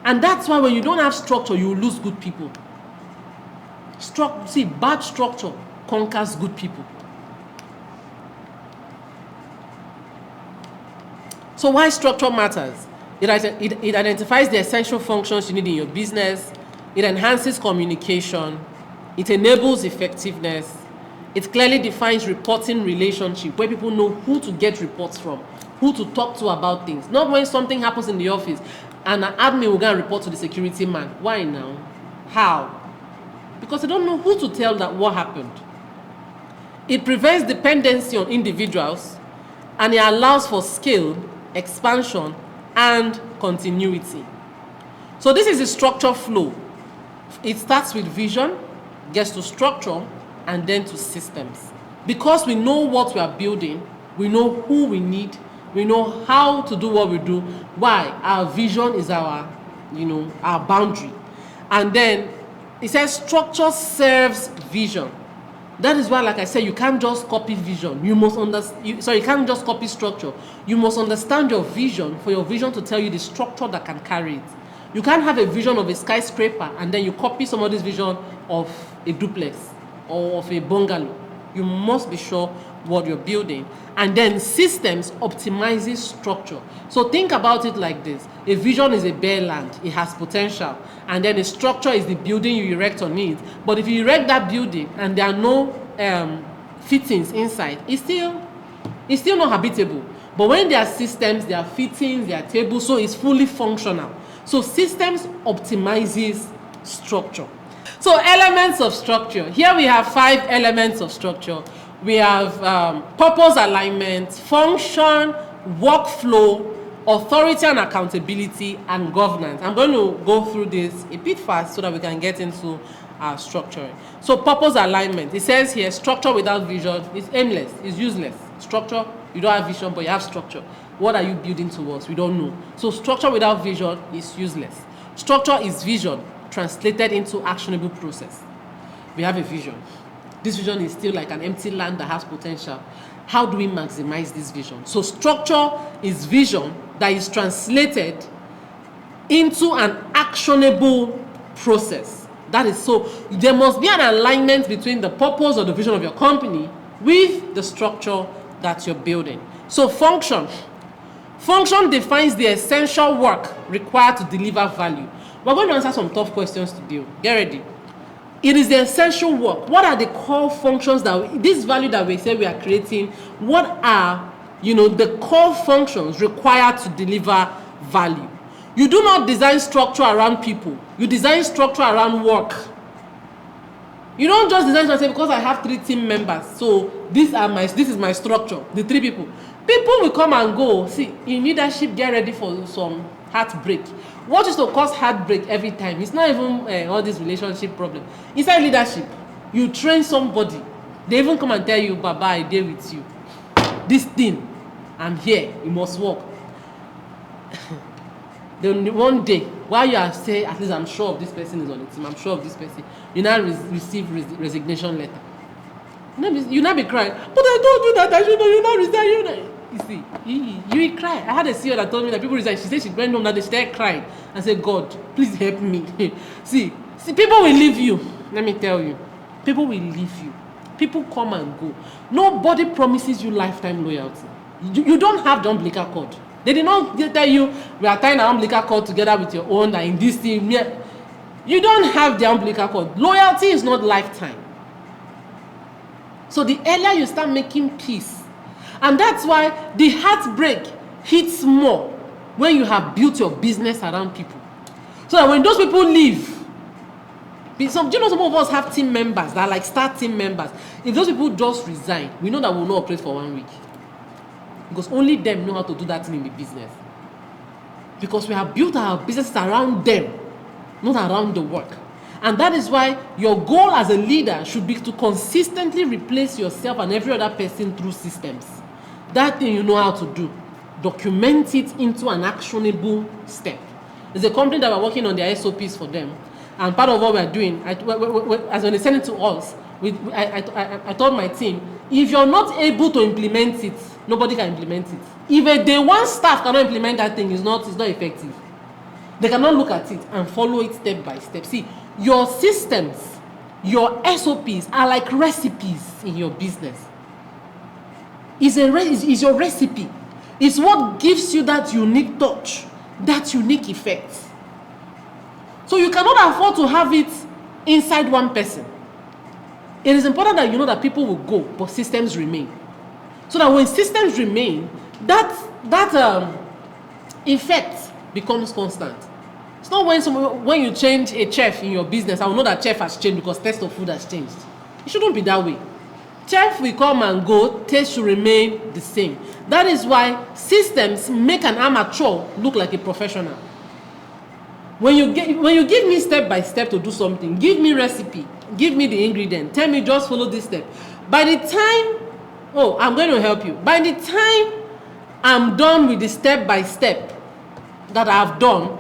Speaker 1: And that's why when you don't have structure, you will lose good people. Bad structure conquers good people. So why structure matters? It identifies the essential functions you need in your business. It enhances communication. It enables effectiveness. It clearly defines reporting relationship, where people know who to get reports from, who to talk to about things. Not when something happens in the office and an admin will go and report to the security man. Why now? How? Because they don't know who to tell that what happened. It prevents dependency on individuals, and it allows for scale, expansion, and continuity. So this is the structure flow. It starts with vision, gets to structure, and then to systems. Because we know what we are building, we know who we need, we know how to do what we do. Why? Our vision is our boundary. And then it says structure serves vision. That is why, like I said, you can't just copy vision. You must understand. You can't just copy structure. You must understand your vision for your vision to tell you the structure that can carry it. You can't have a vision of a skyscraper and then you copy somebody's vision of a duplex or of a bungalow. You must be sure what you're building. And then systems optimizes structure. So think about it like this. A vision is a bare land. It has potential. And then a structure is the building you erect on it. But if you erect that building and there are no fittings inside, it's still not habitable. But when there are systems, there are fittings, there are tables, so it's fully functional. So systems optimizes structure. So elements of structure. Here we have 5 elements of structure. We have purpose alignment, function, workflow, authority and accountability, and governance. I'm going to go through this a bit fast so that we can get into structuring. So purpose alignment. It says here, structure without vision is aimless, is useless. Structure, you don't have vision, but you have structure. What are you building towards? We don't know. So structure without vision is useless. Structure is vision translated into actionable process. We have a vision. This vision is still like an empty land that has potential. How do we maximize this vision? So structure is vision that is translated into an actionable process. That is, so there must be an alignment between the purpose or the vision of your company with the structure that you're building. So function. Function defines the essential work required to deliver value. We're going to answer some tough questions today. Get ready. It is the essential work. What are the core functions this value that we say we are creating? What are, the core functions required to deliver value? You do not design structure around people. You design structure around work. You don't just design and say, because I have 3 team members, so this is my structure, the 3 people. People will come and go. See, in leadership, get ready for some heartbreak. What is to cause heartbreak every time? It's not even all this relationship problem. Inside leadership, you train somebody. They even come and tell you, Baba, I deal with you. This thing, I'm here. You must work. Then one day, while you are saying, at least I'm sure of this person is on the team, I'm sure of this person, you now receive resignation letter. You now be crying, but I don't do that, I should know, you now resign, You see, you will cry. I had a CEO that told me that people resign. She said she went home that they started crying and said, God, please help me. see, people will leave you. Let me tell you. People will leave you. People come and go. Nobody promises you lifetime loyalty. You don't have the umbilical cord. They did not tell you, we are tying our umbilical cord together with your own, and in this thing. You don't have the umbilical cord. Loyalty is not lifetime. So the earlier you start making peace, and that's why the heartbreak hits more when you have built your business around people. So that when those people leave, some of us have team members that are like star team members. If those people just resign, we know that we will not operate for 1 week. Because only them know how to do that thing in the business. Because we have built our business around them, not around the work. And that is why your goal as a leader should be to consistently replace yourself and every other person through systems. That thing you know how to do. Document it into an actionable step. There's a company that we're working on their SOPs for them. And part of what we're doing, as when they send it to us, I told my team, if you're not able to implement it, nobody can implement it. If a day one staff cannot implement that thing, it's not effective. They cannot look at it and follow it step by step. See, your systems, your SOPs are like recipes in your business. It's your recipe. It's what gives you that unique touch, that unique effect. So you cannot afford to have it inside one person. It is important that you know that people will go, but systems remain. So that when systems remain, that effect becomes constant. It's not when you change a chef in your business, I will know that chef has changed because taste of food has changed. It shouldn't be that way. Chef will come and go, taste should remain the same. That is why systems make an amateur look like a professional. When you give me step by step to do something, give me recipe, give me the ingredient, tell me just follow this step. By the time, I'm going to help you. By the time I'm done with the step by step that I've done,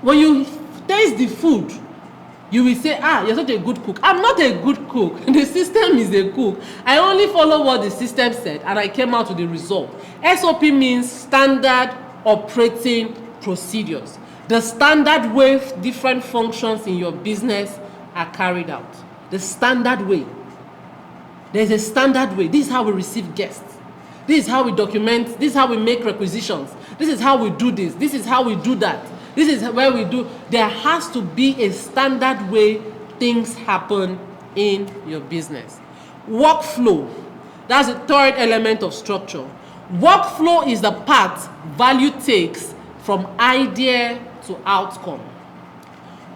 Speaker 1: when you taste the food, You will say, you're such a good cook. I'm not a good cook. The system is a cook. I only follow what the system said and I came out with the result. SOP means standard operating procedures. The standard way different functions in your business are carried out. The standard way. There's a standard way. This is how we receive guests. This is how we document. This is how we make requisitions. This is how we do this. This is how we do that. This is where we do. There has to be a standard way things happen in your business. Workflow. That's the third element of structure. Workflow is the path value takes from idea to outcome.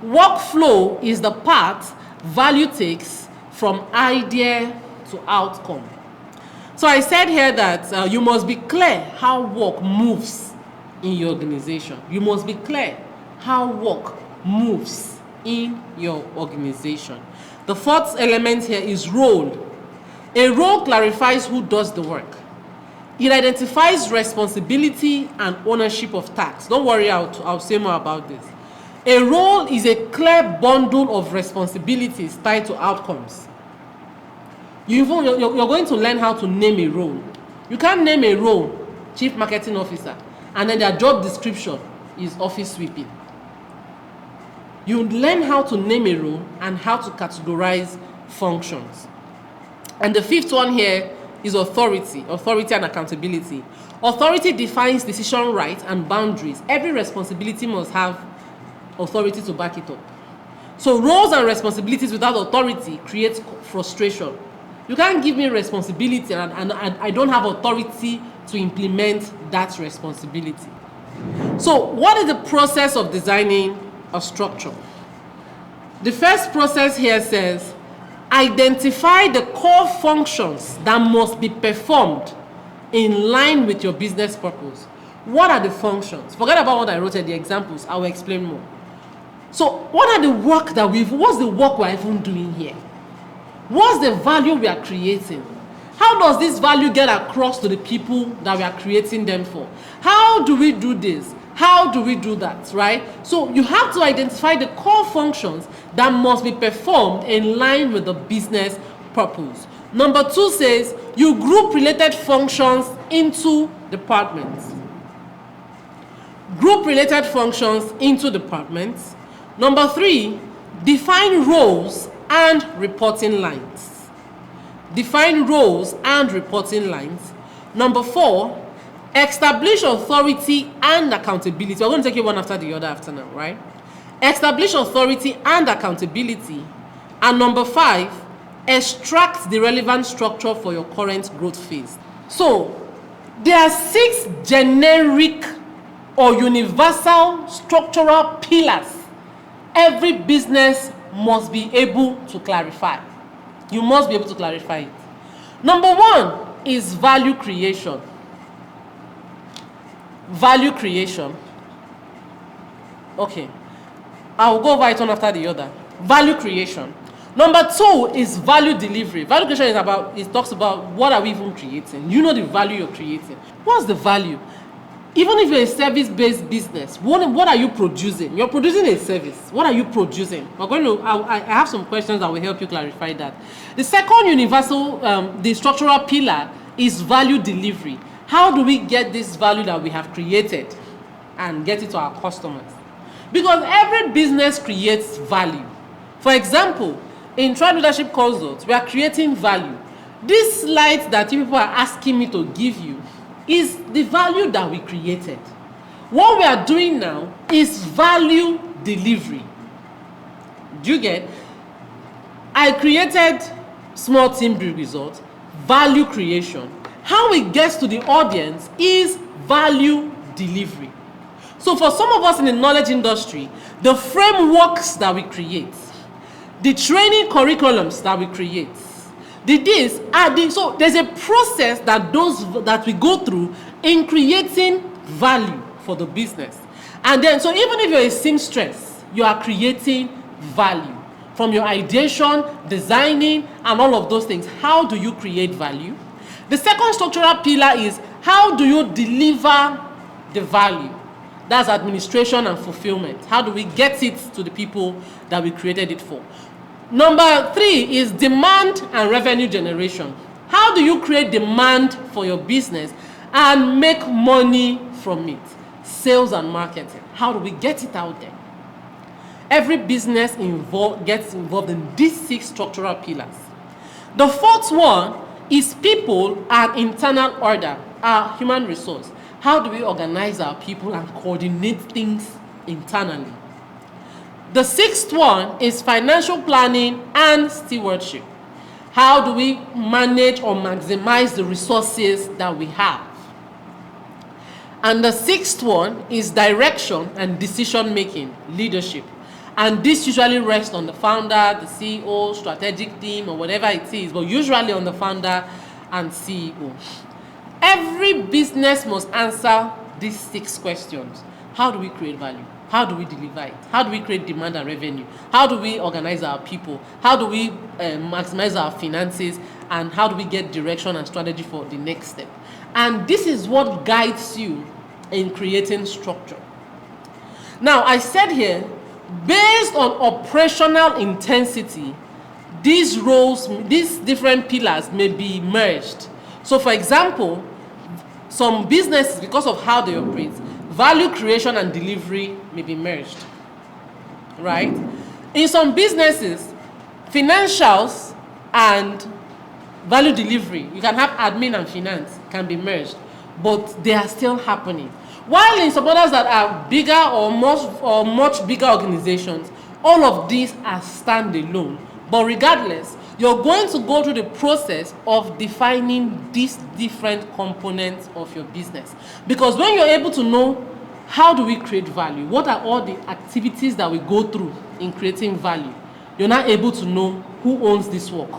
Speaker 1: Workflow is the path value takes from idea to outcome. So I said here that you must be clear how work moves in your organization. You must be clear how work moves in your organization. The fourth element here is role. A role clarifies who does the work. It identifies responsibility and ownership of tasks. Don't worry, I'll say more about this. A role is a clear bundle of responsibilities tied to outcomes. You're going to learn how to name a role. You can't name a role, Chief Marketing Officer, and then their job description is office sweeping. You learn how to name a role and how to categorize functions. And the fifth one here is authority and accountability. Authority defines decision rights and boundaries. Every responsibility must have authority to back it up. So roles and responsibilities without authority creates frustration. You can't give me responsibility and I don't have authority to implement that responsibility. So what is the process of designing a structure? The first process here says, identify the core functions that must be performed in line with your business purpose. What are the functions? Forget about what I wrote at the examples. I will explain more. So what are the work that what's the work we're even doing here? What's the value we are creating? How does this value get across to the people that we are creating them for? How do we do this? How do we do that, right? So you have to identify the core functions that must be performed in line with the business purpose. Number 2 says you group related functions into departments. Group related functions into departments. Number 3, define roles and reporting lines. Define roles and reporting lines. Number 4, establish authority and accountability. We're going to take it one after the other after now, right? Establish authority and accountability. And number 5, extract the relevant structure for your current growth phase. So, there are 6 generic or universal structural pillars every business must be able to clarify. You must be able to clarify it. Number 1 is value creation. Value creation. Okay. I'll go over it one after the other. Value creation. Number 2 is value delivery. Value creation it talks about what are we even creating. You know the value you're creating. What's the value? Even if you're a service-based business, what are you producing? You're producing a service. What are you producing? I have some questions that will help you clarify that. The second universal, the structural pillar is value delivery. How do we get this value that we have created and get it to our customers? Because every business creates value. For example, in Tribe Leadership Consult, we are creating value. This slide that people are asking me to give you is the value that we created. What we are doing now is value delivery. Do you get? I created small team build results, value creation. How it gets to the audience is value delivery. So for some of us in the knowledge industry, the frameworks that we create, the training curriculums that we create, so there's a process that we go through in creating value for the business. And then, so even if you're a seamstress, you are creating value. From your ideation, designing, and all of those things, how do you create value? The second structural pillar is how do you deliver the value? That's administration and fulfillment. How do we get it to the people that we created it for? Number 3 is demand and revenue generation. How do you create demand for your business and make money from it? Sales and marketing. How do we get it out there? Every business gets involved in these 6 structural pillars. The 4th one is people and internal order, our human resource. How do we organize our people and coordinate things internally? The 6th one is financial planning and stewardship. How do we manage or maximize the resources that we have? And the 6th one is direction and decision making, leadership. And this usually rests on the founder, the CEO, strategic team, or whatever it is, but usually on the founder and CEO. Every business must answer these 6 questions. How do we create value? How do we deliver it? How do we create demand and revenue? How do we organize our people? How do we maximize our finances? And how do we get direction and strategy for the next step? And this is what guides you in creating structure. Now, I said here, based on operational intensity, these roles, these different pillars may be merged. So, for example, some businesses, because of how they operate, value creation and delivery may be merged, right? In some businesses, financials and value delivery, you can have admin and finance can be merged, but they are still happening. While in some others that are bigger or much bigger organizations, all of these are standalone. But regardless, you're going to go through the process of defining these different components of your business. Because when you're able to know how do we create value, what are all the activities that we go through in creating value, you're not able to know who owns this work.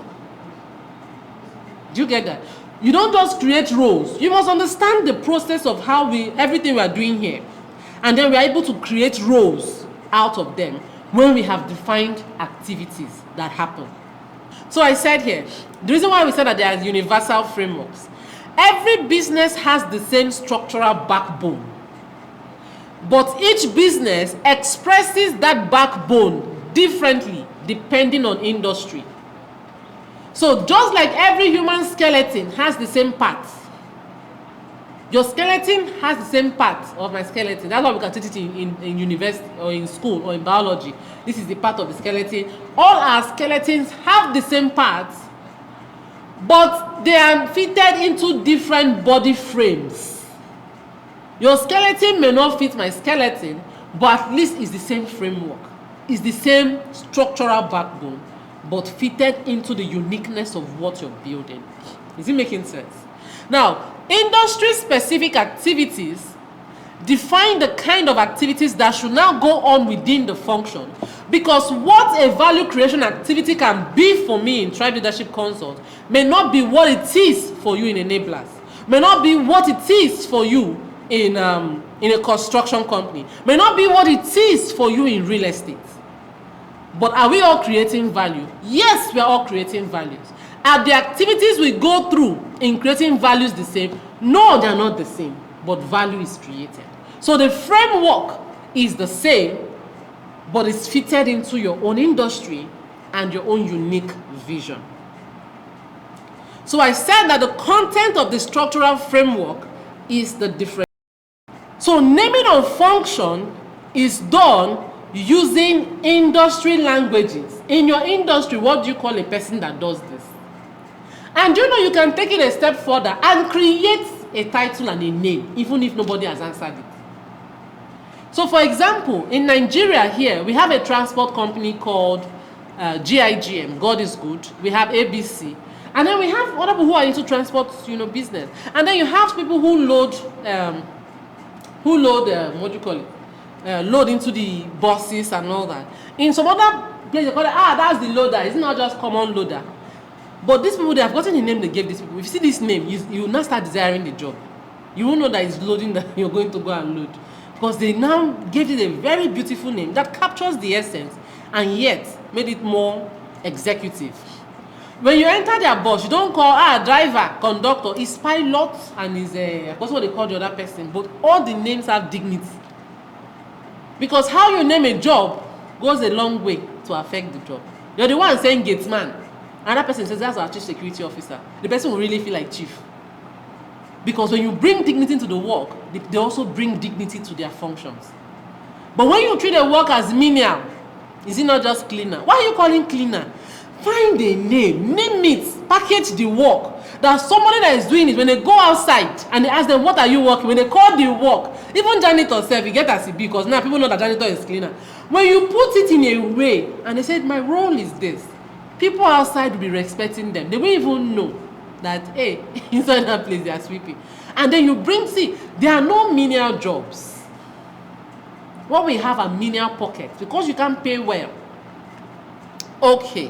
Speaker 1: Do you get that? You don't just create roles. You must understand the process of how everything we are doing here. And then we are able to create roles out of them when we have defined activities that happen. So I said here, the reason why we said that there are universal frameworks. Every business has the same structural backbone. But each business expresses that backbone differently depending on industry. So just like every human skeleton has the same parts, your skeleton has the same parts of my skeleton. That's why we can teach it in university or in school or in biology. This is the part of the skeleton. All our skeletons have the same parts, but they are fitted into different body frames. Your skeleton may not fit my skeleton, but at least it's the same framework. It's the same structural backbone, but fitted into the uniqueness of what you're building. Is it making sense? Now, industry-specific activities define the kind of activities that should now go on within the function. Because what a value creation activity can be for me in Tribe Leadership Consult may not be what it is for you in Enablers, may not be what it is for you in a construction company, may not be what it is for you in real estate. But are we all creating value? Yes, we are all creating values. Are the activities we go through in creating values the same? No, they are not the same, but value is created. So the framework is the same, but it's fitted into your own industry and your own unique vision. So I said that the content of the structural framework is the difference. So naming of function is done using industry languages. In your industry, what do you call a person that does this? And you can take it a step further and create a title and a name, even if nobody has answered it. So for example, in Nigeria here, we have a transport company called GIGM, God is Good. We have ABC. And then we have other people who are into transport, business. And then you have people who load load into the buses and all that. In some other place, they call it, that's the loader. It's not just common loader. But these people, they have gotten the name they gave these people. If you see this name, you will not start desiring the job. You won't know that it's loading that you're going to go and load. Because they now gave it a very beautiful name that captures the essence and yet made it more executive. When you enter their bus, you don't call driver, conductor, it's pilot, and is what's what they call the other person. But all the names have dignity. Because how you name a job goes a long way to affect the job. You're the one saying gates man. Another person says that's our chief security officer. The person will really feel like chief. Because when you bring dignity to the work, they also bring dignity to their functions. But when you treat a work as menial, is it not just cleaner? Why are you calling cleaner? Find a name it, package the work. That somebody that is doing it, when they go outside and they ask them, what are you working? When they call the work, even janitor self, you get as it because now people know that janitor is cleaner. When you put it in a way, and they said, my role is this, people outside will be respecting them. They won't even know that, hey, inside that place they are sweeping. And then you bring, see, there are no menial jobs. What we have are menial pockets because you can't pay well. Okay.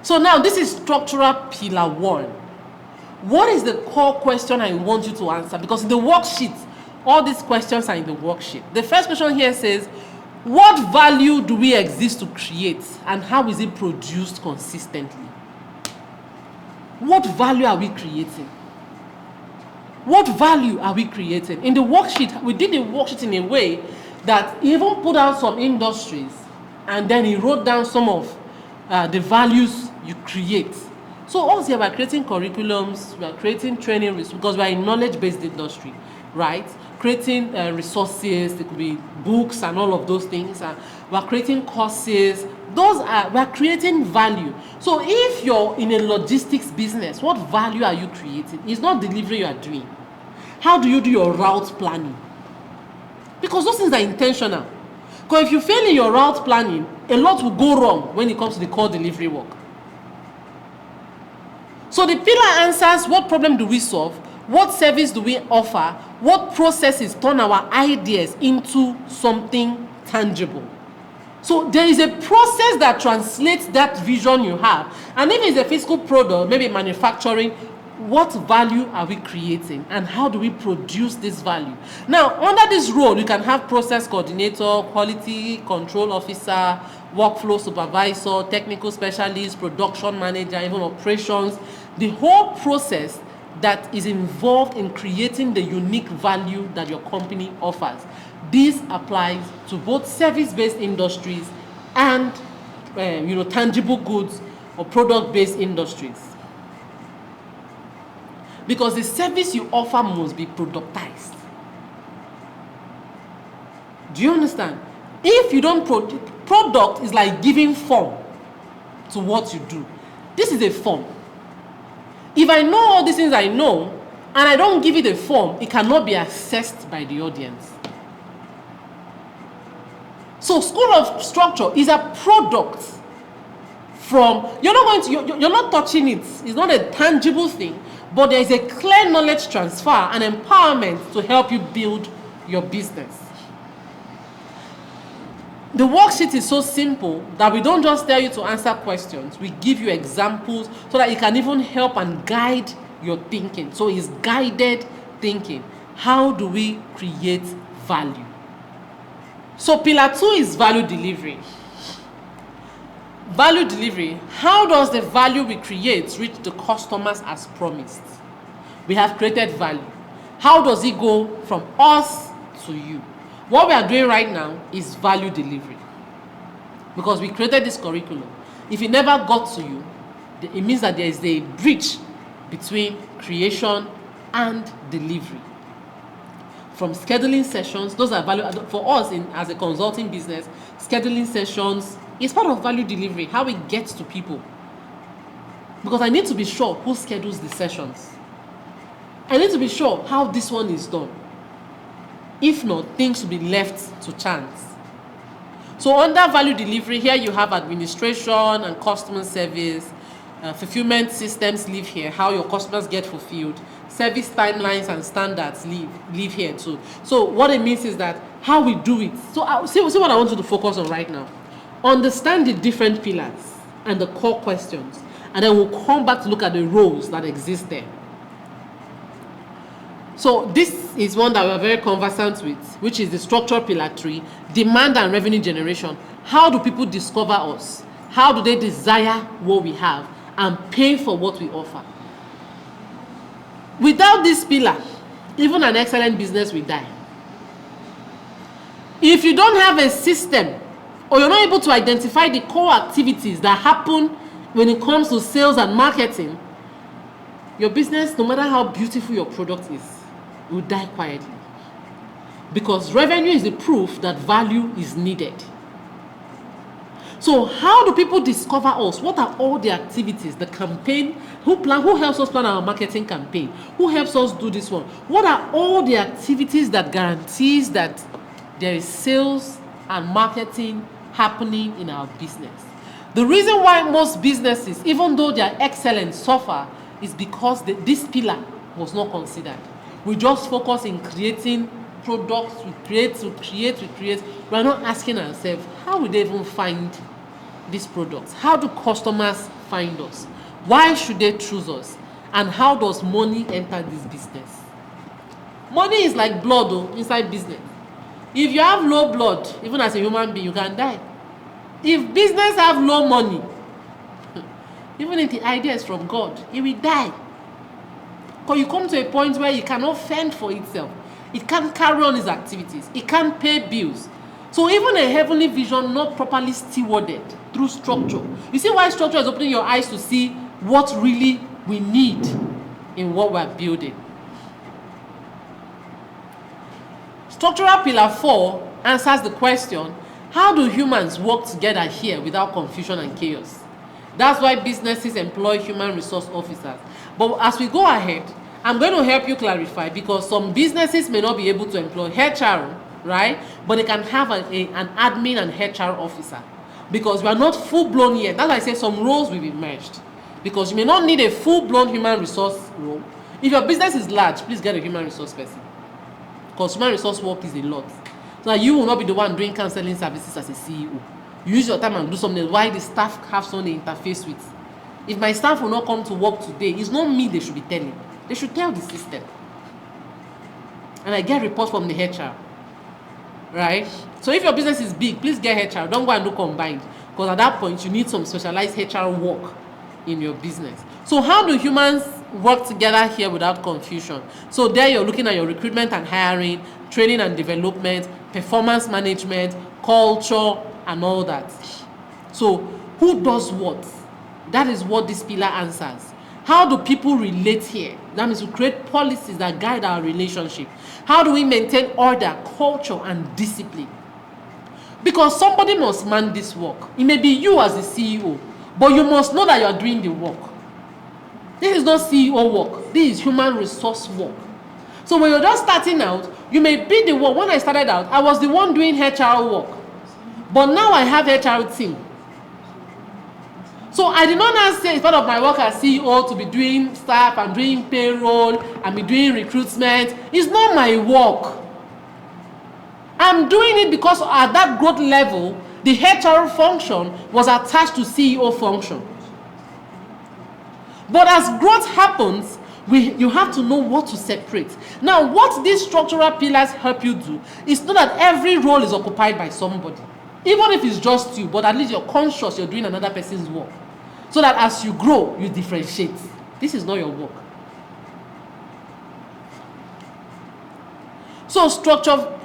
Speaker 1: So now this is structural pillar 1. What is the core question I want you to answer? Because in the worksheet, all these questions are in the worksheet. The first question here says, what value do we exist to create and how is it produced consistently? What value are we creating? What value are we creating? In the worksheet, we did the worksheet in a way that he even put out some industries and then he wrote down some of the values you create. So also we are creating curriculums, we are creating training because we are in knowledge-based industry, right? Creating resources, it could be books and all of those things. We are creating courses. We are creating value. So if you're in a logistics business, what value are you creating? It's not delivery you are doing. How do you do your route planning? Because those things are intentional. Because if you fail in your route planning, a lot will go wrong when it comes to the core delivery work. So the pillar answers, what problem do we solve? What service do we offer? What processes turn our ideas into something tangible? So there is a process that translates that vision you have. And if it's a physical product, maybe manufacturing, what value are we creating and how do we produce this value? Now, under this role, you can have process coordinator, quality control officer, workflow supervisor, technical specialist, production manager, even operations. The whole process that is involved in creating the unique value that your company offers. This applies to both service-based industries and tangible goods or product-based industries. Because the service you offer must be productized. Do you understand? If you don't product is like giving form to what you do. This is a form. If I know all these things I know, and I don't give it a form, it cannot be assessed by the audience. So School of Structure is a product from, you're not touching it. It's not a tangible thing, but there is a clear knowledge transfer and empowerment to help you build your business. The worksheet is so simple that we don't just tell you to answer questions. We give you examples so that it can even help and guide your thinking. So it's guided thinking. How do we create value? So pillar 2 is value delivery. Value delivery. How does the value we create reach the customers as promised? We have created value. How does it go from us to you? What we are doing right now is value delivery. Because we created this curriculum. If it never got to you, it means that there is a breach between creation and delivery. From scheduling sessions, those are value for us as a consulting business. Scheduling sessions is part of value delivery, how it gets to people. Because I need to be sure who schedules the sessions. I need to be sure how this one is done. If not, things will be left to chance. So under value delivery, here you have administration and customer service. Fulfillment systems live here, how your customers get fulfilled. Service timelines and standards live here too. So what it means is that how we do it. So see what I want you to focus on right now. Understand the different pillars and the core questions. And then we'll come back to look at the roles that exist there. So this is one that we are very conversant with, which is the structure pillar 3, demand and revenue generation. How do people discover us? How do they desire what we have and pay for what we offer? Without this pillar, even an excellent business will die. If you don't have a system, or you're not able to identify the core activities that happen when it comes to sales and marketing, your business, no matter how beautiful your product is, will die quietly. Because revenue is the proof that value is needed. So how do people discover us? What are all the activities, the campaign? Who helps us plan our marketing campaign? Who helps us do this one? What are all the activities that guarantees that there is sales and marketing happening in our business? The reason why most businesses, even though they are excellent, suffer is because this pillar was not considered. We just focus in creating products, we create. We are not asking ourselves, how will they even find these products? How do customers find us? Why should they choose us? And how does money enter this business? Money is like blood inside business. If you have low blood, even as a human being, you can die. If business have low money, even if the idea is from God, it will die. Because you come to a point where it cannot fend for itself. It can't carry on its activities. It can't pay bills. So even a heavenly vision not properly stewarded through structure. You see why structure is opening your eyes to see what really we need in what we're building. Structural pillar 4 answers the question, how do humans work together here without confusion and chaos? That's why businesses employ human resource officers. But as we go ahead, I'm going to help you clarify, because some businesses may not be able to employ HR, right? But they can have an admin and HR officer, because we are not full-blown yet. That's why I say some roles will be merged, because you may not need a full-blown human resource role. If your business is large, please get a human resource person, because human resource work is a lot. So that you will not be the one doing counseling services as a CEO. You use your time and do something while the staff have something to interface with. If my staff will not come to work today, it's not me they should be telling. They should tell the system. And I get reports from the HR. Right? So if your business is big, please get HR. Don't go and do combined. Because at that point, you need some specialized HR work in your business. So how do humans work together here without confusion? So there you're looking at your recruitment and hiring, training and development, performance management, culture, and all that. So who does what? That is what this pillar answers. How do people relate here? That means we create policies that guide our relationship. How do we maintain order, culture, and discipline? Because somebody must man this work. It may be you as the CEO, but you must know that you are doing the work. This is not CEO work. This is human resource work. So when you're just starting out, you may be the one. When I started out, I was the one doing HR work. But now I have HR team. So I did not now say it's part of my work as CEO to be doing staff and doing payroll and be doing recruitment. It's not my work. I'm doing it because at that growth level, the HR function was attached to CEO function. But as growth happens, you have to know what to separate. Now, what these structural pillars help you do is know that every role is occupied by somebody. Even if it's just you, but at least you're conscious you're doing another person's work. So that as you grow, you differentiate. This is not your work. So structural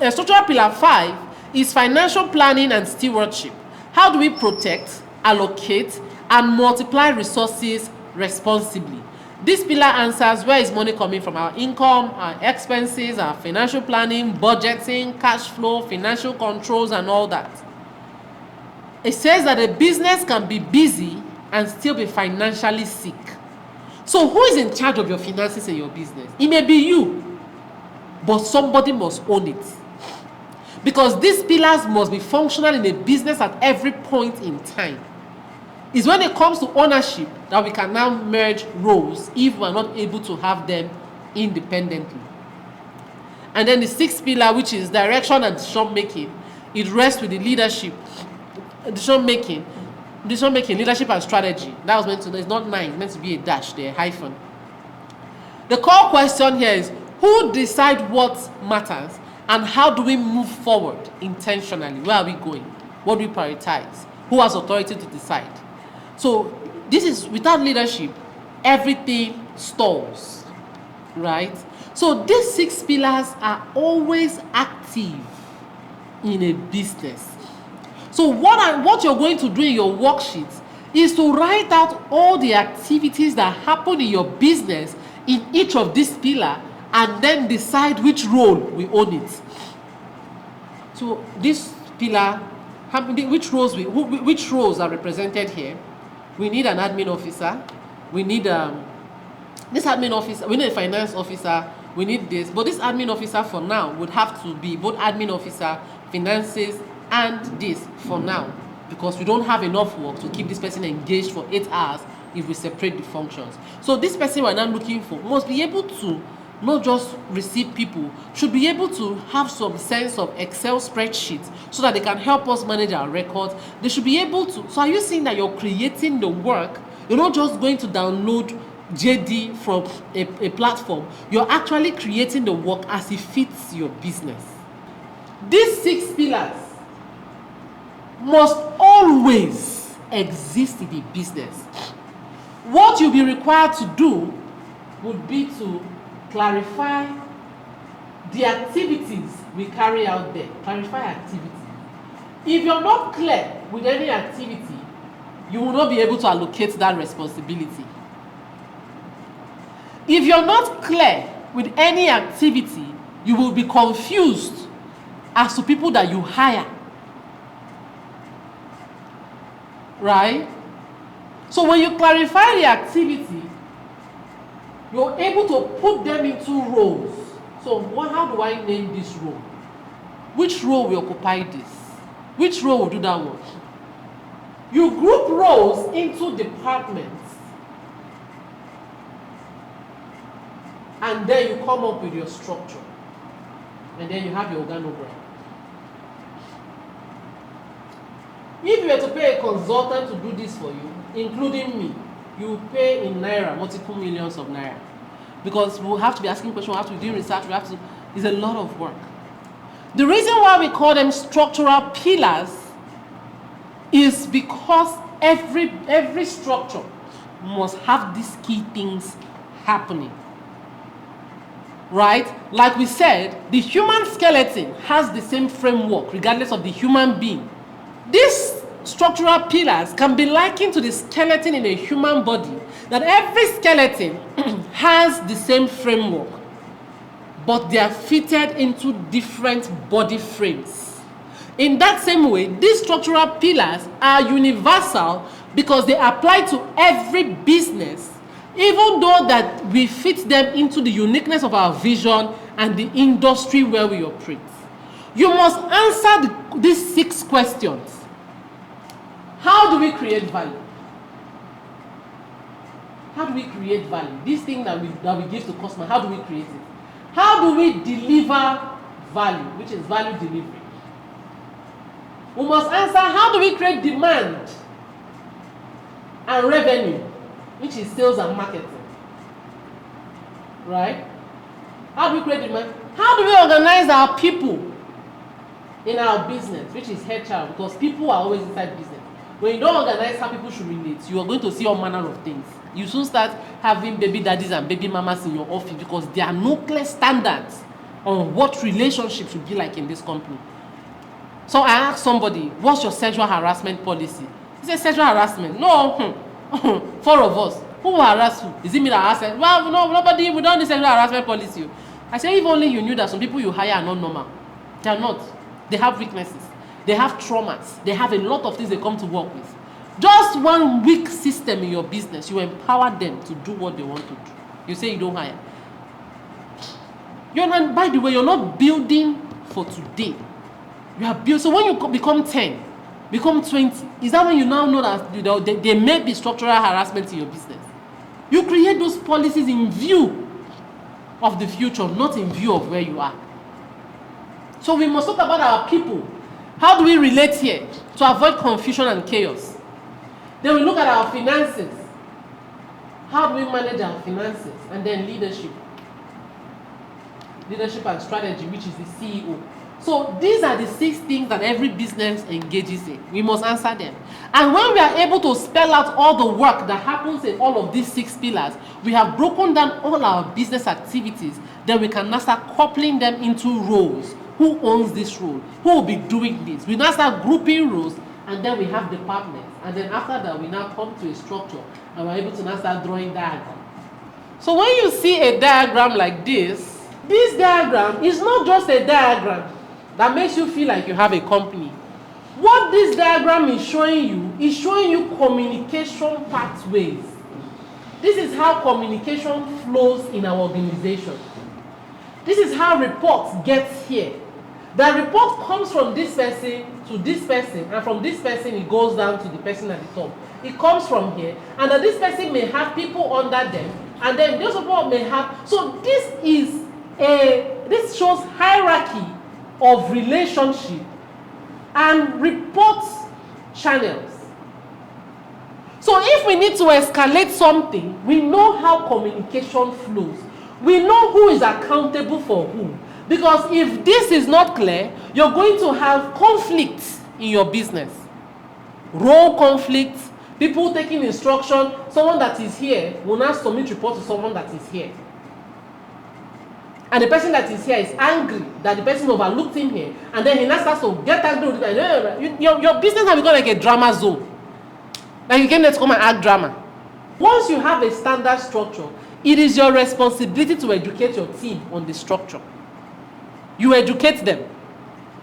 Speaker 1: pillar 5 is financial planning and stewardship. How do we protect, allocate, and multiply resources responsibly? This pillar answers where is money coming from: our income, our expenses, our financial planning, budgeting, cash flow, financial controls, and all that. It says that a business can be busy and still be financially sick. So who is in charge of your finances in your business? It may be you, but somebody must own it. Because these pillars must be functional in a business at every point in time. It's when it comes to ownership that we can now merge roles if we are not able to have them independently. And then the 6th pillar, which is direction and decision making, it rests with the leadership. Decision making, leadership and strategy. That was meant to, it's not 9, it's meant to be a dash there, hyphen. The core question here is, who decides what matters and how do we move forward intentionally? Where are we going? What do we prioritize? Who has authority to decide? So this is, without leadership, everything stalls, right? So these 6 pillars are always active. in a business. So what you're going to do in your worksheet is to write out all the activities that happen in your business in each of these pillars, and then decide which role we own it. So this pillar, which roles are represented here? We need an admin officer. We need this admin officer. We need a finance officer. We need this, but this admin officer for now would have to be both admin officer, finances, and this for now, because we don't have enough work to keep this person engaged for 8 hours if we separate the functions. So this person we're now looking for must be able to not just receive people, should be able to have some sense of Excel spreadsheets so that they can help us manage our records. They should be able to. So are you saying that you're creating the work? You're not just going to download JD from a platform. You're actually creating the work as it fits your business. These 6 pillars must always exist in the business. What you'll be required to do would be to clarify the activities we carry out there. Clarify activity. If you're not clear with any activity, you will not be able to allocate that responsibility. If you're not clear with any activity, you will be confused as to people that you hire. Right? So when you clarify the activity, you're able to put them into roles. So how do I name this role? Which role will occupy this? Which role will do that work? You group roles into departments, and then you come up with your structure, and then you have your organogram. If you were to pay a consultant to do this for you, including me, you pay in naira, multiple millions of naira, because we'll have to be asking questions, we'll have to be doing research, it's a lot of work. The reason why we call them structural pillars is because every structure must have these key things happening. Right? Like we said, the human skeleton has the same framework regardless of the human being. These structural pillars can be likened to the skeleton in a human body, that every skeleton has the same framework, but they are fitted into different body frames. In that same way, these structural pillars are universal because they apply to every business, even though that we fit them into the uniqueness of our vision and the industry where we operate. You must answer these 6 questions. How do we create value? How do we create value? This thing that we give to customers, how do we create it? How do we deliver value, which is value delivery? We must answer, how do we create demand and revenue, which is sales and marketing? Right? How do we create demand? How do we organize our people in our business, which is HR, because people are always inside business. When you don't organize how people should relate, you are going to see all manner of things. You soon start having baby daddies and baby mamas in your office because there are no clear standards on what relationship should be like in this company. So I asked somebody, what's your sexual harassment policy? He said, sexual harassment? No, 4 of us. Who will harass who? Is it me that harass them? Well, no, nobody, we don't need sexual harassment policy. I said, if only you knew that some people you hire are not normal. They are not. They have weaknesses. They have traumas. They have a lot of things they come to work with. Just one weak system in your business, you empower them to do what they want to do. You say you don't hire. You're not, by the way, you're not building for today. You are building. So when you become 10, become 20, is that when you now know that there may be structural harassment in your business? You create those policies in view of the future, not in view of where you are. So we must talk about our people. How do we relate here to avoid confusion and chaos? Then we look at our finances. How do we manage our finances? And then leadership. Leadership and strategy, which is the CEO. So these are the 6 things that every business engages in. We must answer them. And when we are able to spell out all the work that happens in all of these 6 pillars, we have broken down all our business activities, then we can now start coupling them into roles. who owns this role, who will be doing this. We now start grouping roles, and then we have departments. And then after that, we now come to a structure, and we're able to now start drawing diagrams. So when you see a diagram like this diagram is not just a diagram that makes you feel like you have a company. What this diagram is showing you communication pathways. This is how communication flows in our organization. This is how reports get here. The report comes from this person to this person, and from this person it goes down to the person at the top. It comes from here, and then this person may have people under them, and then those people may have. So this shows hierarchy of relationship and report channels. So if we need to escalate something, we know how communication flows. We know who is accountable for who. Because if this is not clear, you're going to have conflicts in your business. Role conflicts, people taking instruction, someone that is here will now submit report to someone that is here. And the person that is here is angry that the person overlooked him here. And then he now starts to get angry with it. Your business has become like a drama zone. Like you came there to come and act drama. Once you have a standard structure, it is your responsibility to educate your team on the structure. You educate them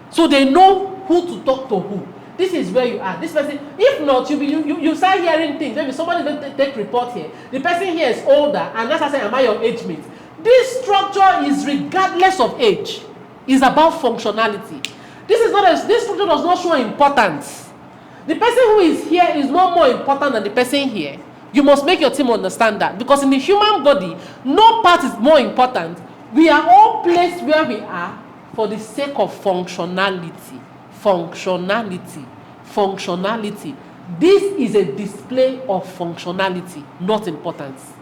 Speaker 1: so they know who to talk to who. This is where you are. This person, if not, you start hearing things. Maybe somebody will take report here. The person here is older, and that's saying, am I your age mate? This structure is regardless of age. It's about functionality. This structure does not show importance. The person who is here is not more important than the person here. You must make your team understand that, because in the human body, no part is more important. We are all placed where we are for the sake of functionality. Functionality. This is a display of functionality, not importance.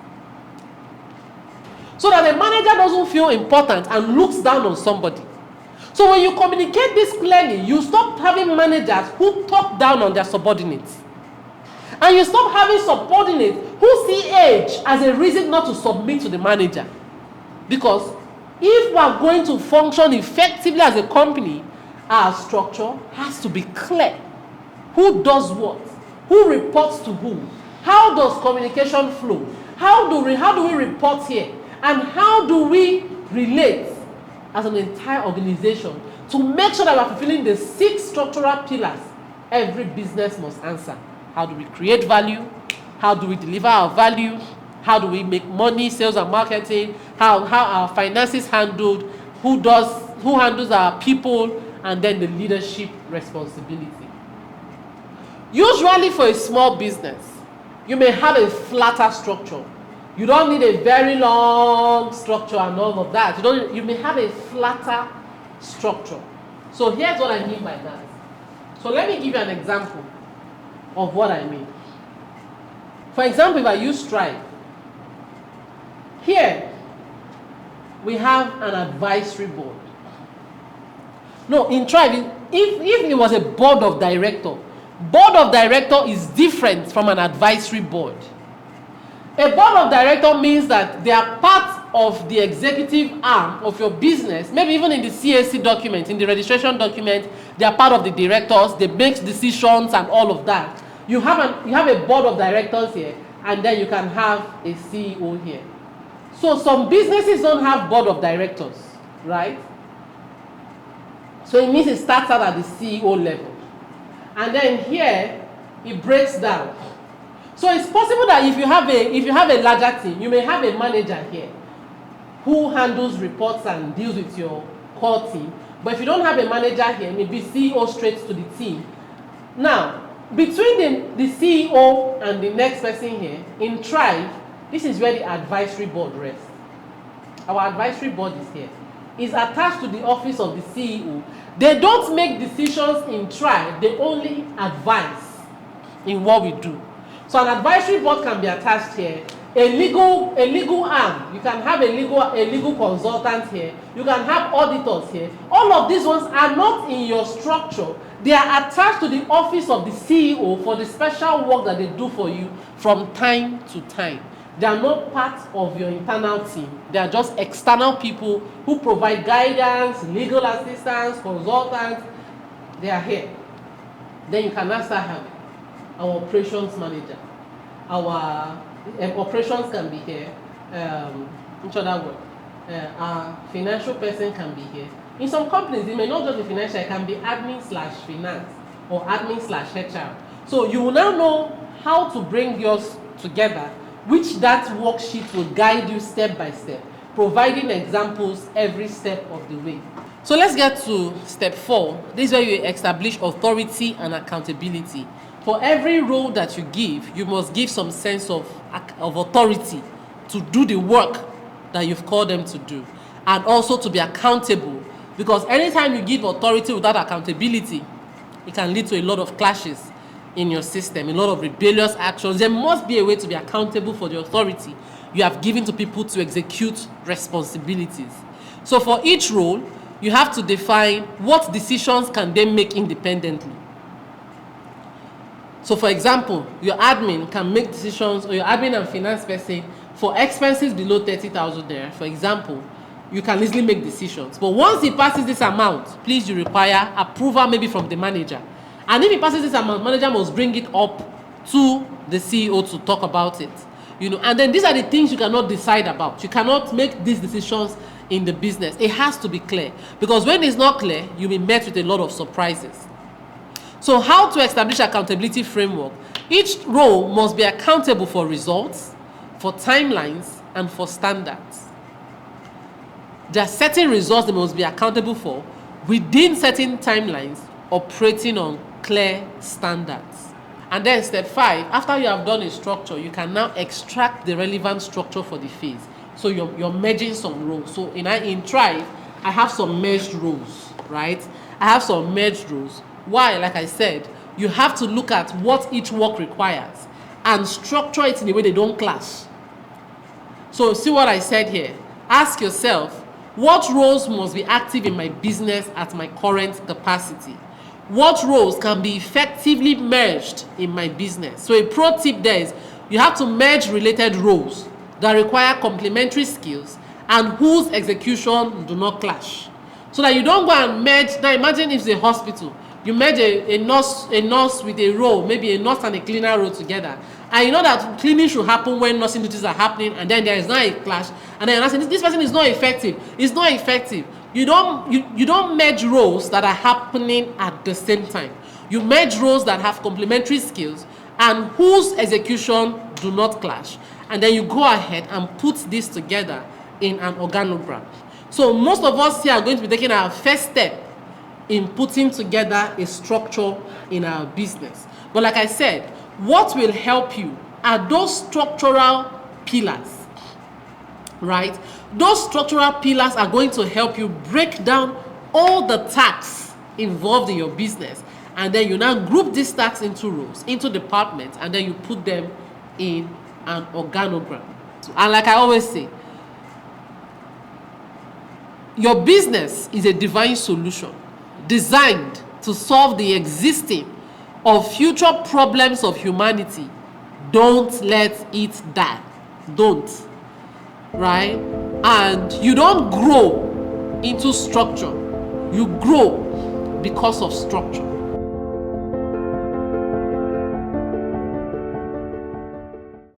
Speaker 1: So that the manager doesn't feel important and looks down on somebody. So when you communicate this clearly, you stop having managers who talk down on their subordinates. And you stop having subordinates who see age as a reason not to submit to the manager. Because if we are going to function effectively as a company, our structure has to be clear. Who does what? Who reports to who? How does communication flow? How do we report here? And how do we relate as an entire organization to make sure that we are fulfilling the 6 structural pillars every business must answer? How do we create value? How do we deliver our value? How do we make money, sales and marketing? How our finances handled? Who handles our people? And then the leadership responsibility. Usually for a small business, you may have a flatter structure. You don't need a very long structure and all of that. You may have a flatter structure. So here's what I mean by that. So let me give you an example of what I mean. For example, if I use Strive, here we have an advisory board. No, in Strive, if it was a board of director is different from an advisory board. A board of director means that they are part of the executive arm of your business. Maybe even in the CAC document, in the registration document, they are part of the directors. They make decisions and all of that. You have a board of directors here, and then you can have a CEO here. So some businesses don't have board of directors, right? So it means it starts out at the CEO level. And then here, it breaks down. So it's possible that if you have a larger team, you may have a manager here who handles reports and deals with your core team. But if you don't have a manager here, maybe CEO straight to the team. Now, between the CEO and the next person here, in Thrive, this is where the advisory board rests. Our advisory board is here. It's attached to the office of the CEO. They don't make decisions in Thrive, they only advise in what we do. So an advisory board can be attached here. A legal arm. You can have a legal consultant here. You can have auditors here. All of these ones are not in your structure. They are attached to the office of the CEO for the special work that they do for you from time to time. They are not part of your internal team. They are just external people who provide guidance, legal assistance, consultants. They are here. Then you can now start having our operations manager. Our operations can be here. Which other word? Our financial person can be here. In some companies, it may not just be financial, it can be admin/finance or admin/HR. So you will now know how to bring yours together, which that worksheet will guide you step by step, providing examples every step of the way. So let's get to step 4. This is where you establish authority and accountability. For every role that you give, you must give some sense of authority to do the work that you've called them to do, and also to be accountable, because anytime you give authority without accountability, it can lead to a lot of clashes in your system, a lot of rebellious actions. There must be a way to be accountable for the authority you have given to people to execute responsibilities. So for each role, you have to define what decisions can they make independently. So for example, your admin can make decisions, or your admin and finance person, for expenses below 30,000 there, for example, you can easily make decisions. But once it passes this amount, please, you require approval maybe from the manager. And if it passes this amount, manager must bring it up to the CEO to talk about it. And then these are the things you cannot decide about. You cannot make these decisions in the business. It has to be clear, because when it's not clear, you'll be met with a lot of surprises. So how to establish accountability framework? Each role must be accountable for results, for timelines, and for standards. There are certain results they must be accountable for within certain timelines, operating on clear standards. And then step 5, after you have done a structure, you can now extract the relevant structure for the phase. So you're merging some roles. So in Thrive, I have some merged roles, right? I have some merged roles. Why? Like I said, you have to look at what each work requires and structure it in a way they don't clash. So see what I said here. Ask yourself, what roles must be active in my business at my current capacity? What roles can be effectively merged in my business? So a pro tip there is you have to merge related roles that require complementary skills and whose execution do not clash. So that you don't go and merge. Now imagine if it's a hospital. You merge a nurse with a role, maybe a nurse and a cleaner role together. And you know that cleaning should happen when nursing duties are happening, and then there is not a clash. And then you're saying this person is not effective. It's not effective. You don't merge roles that are happening at the same time. You merge roles that have complementary skills and whose execution do not clash. And then you go ahead and put this together in an organogram. So most of us here are going to be taking our first step in putting together a structure in our business. But like I said, what will help you are those structural pillars, right? Those structural pillars are going to help you break down all the tasks involved in your business. And then you now group these tasks into roles, into departments, and then you put them in an organogram. And like I always say, your business is a divine solution designed to solve the existing or future problems of humanity. Don't let it die. Don't. Right? And you don't grow into structure. You grow because of structure.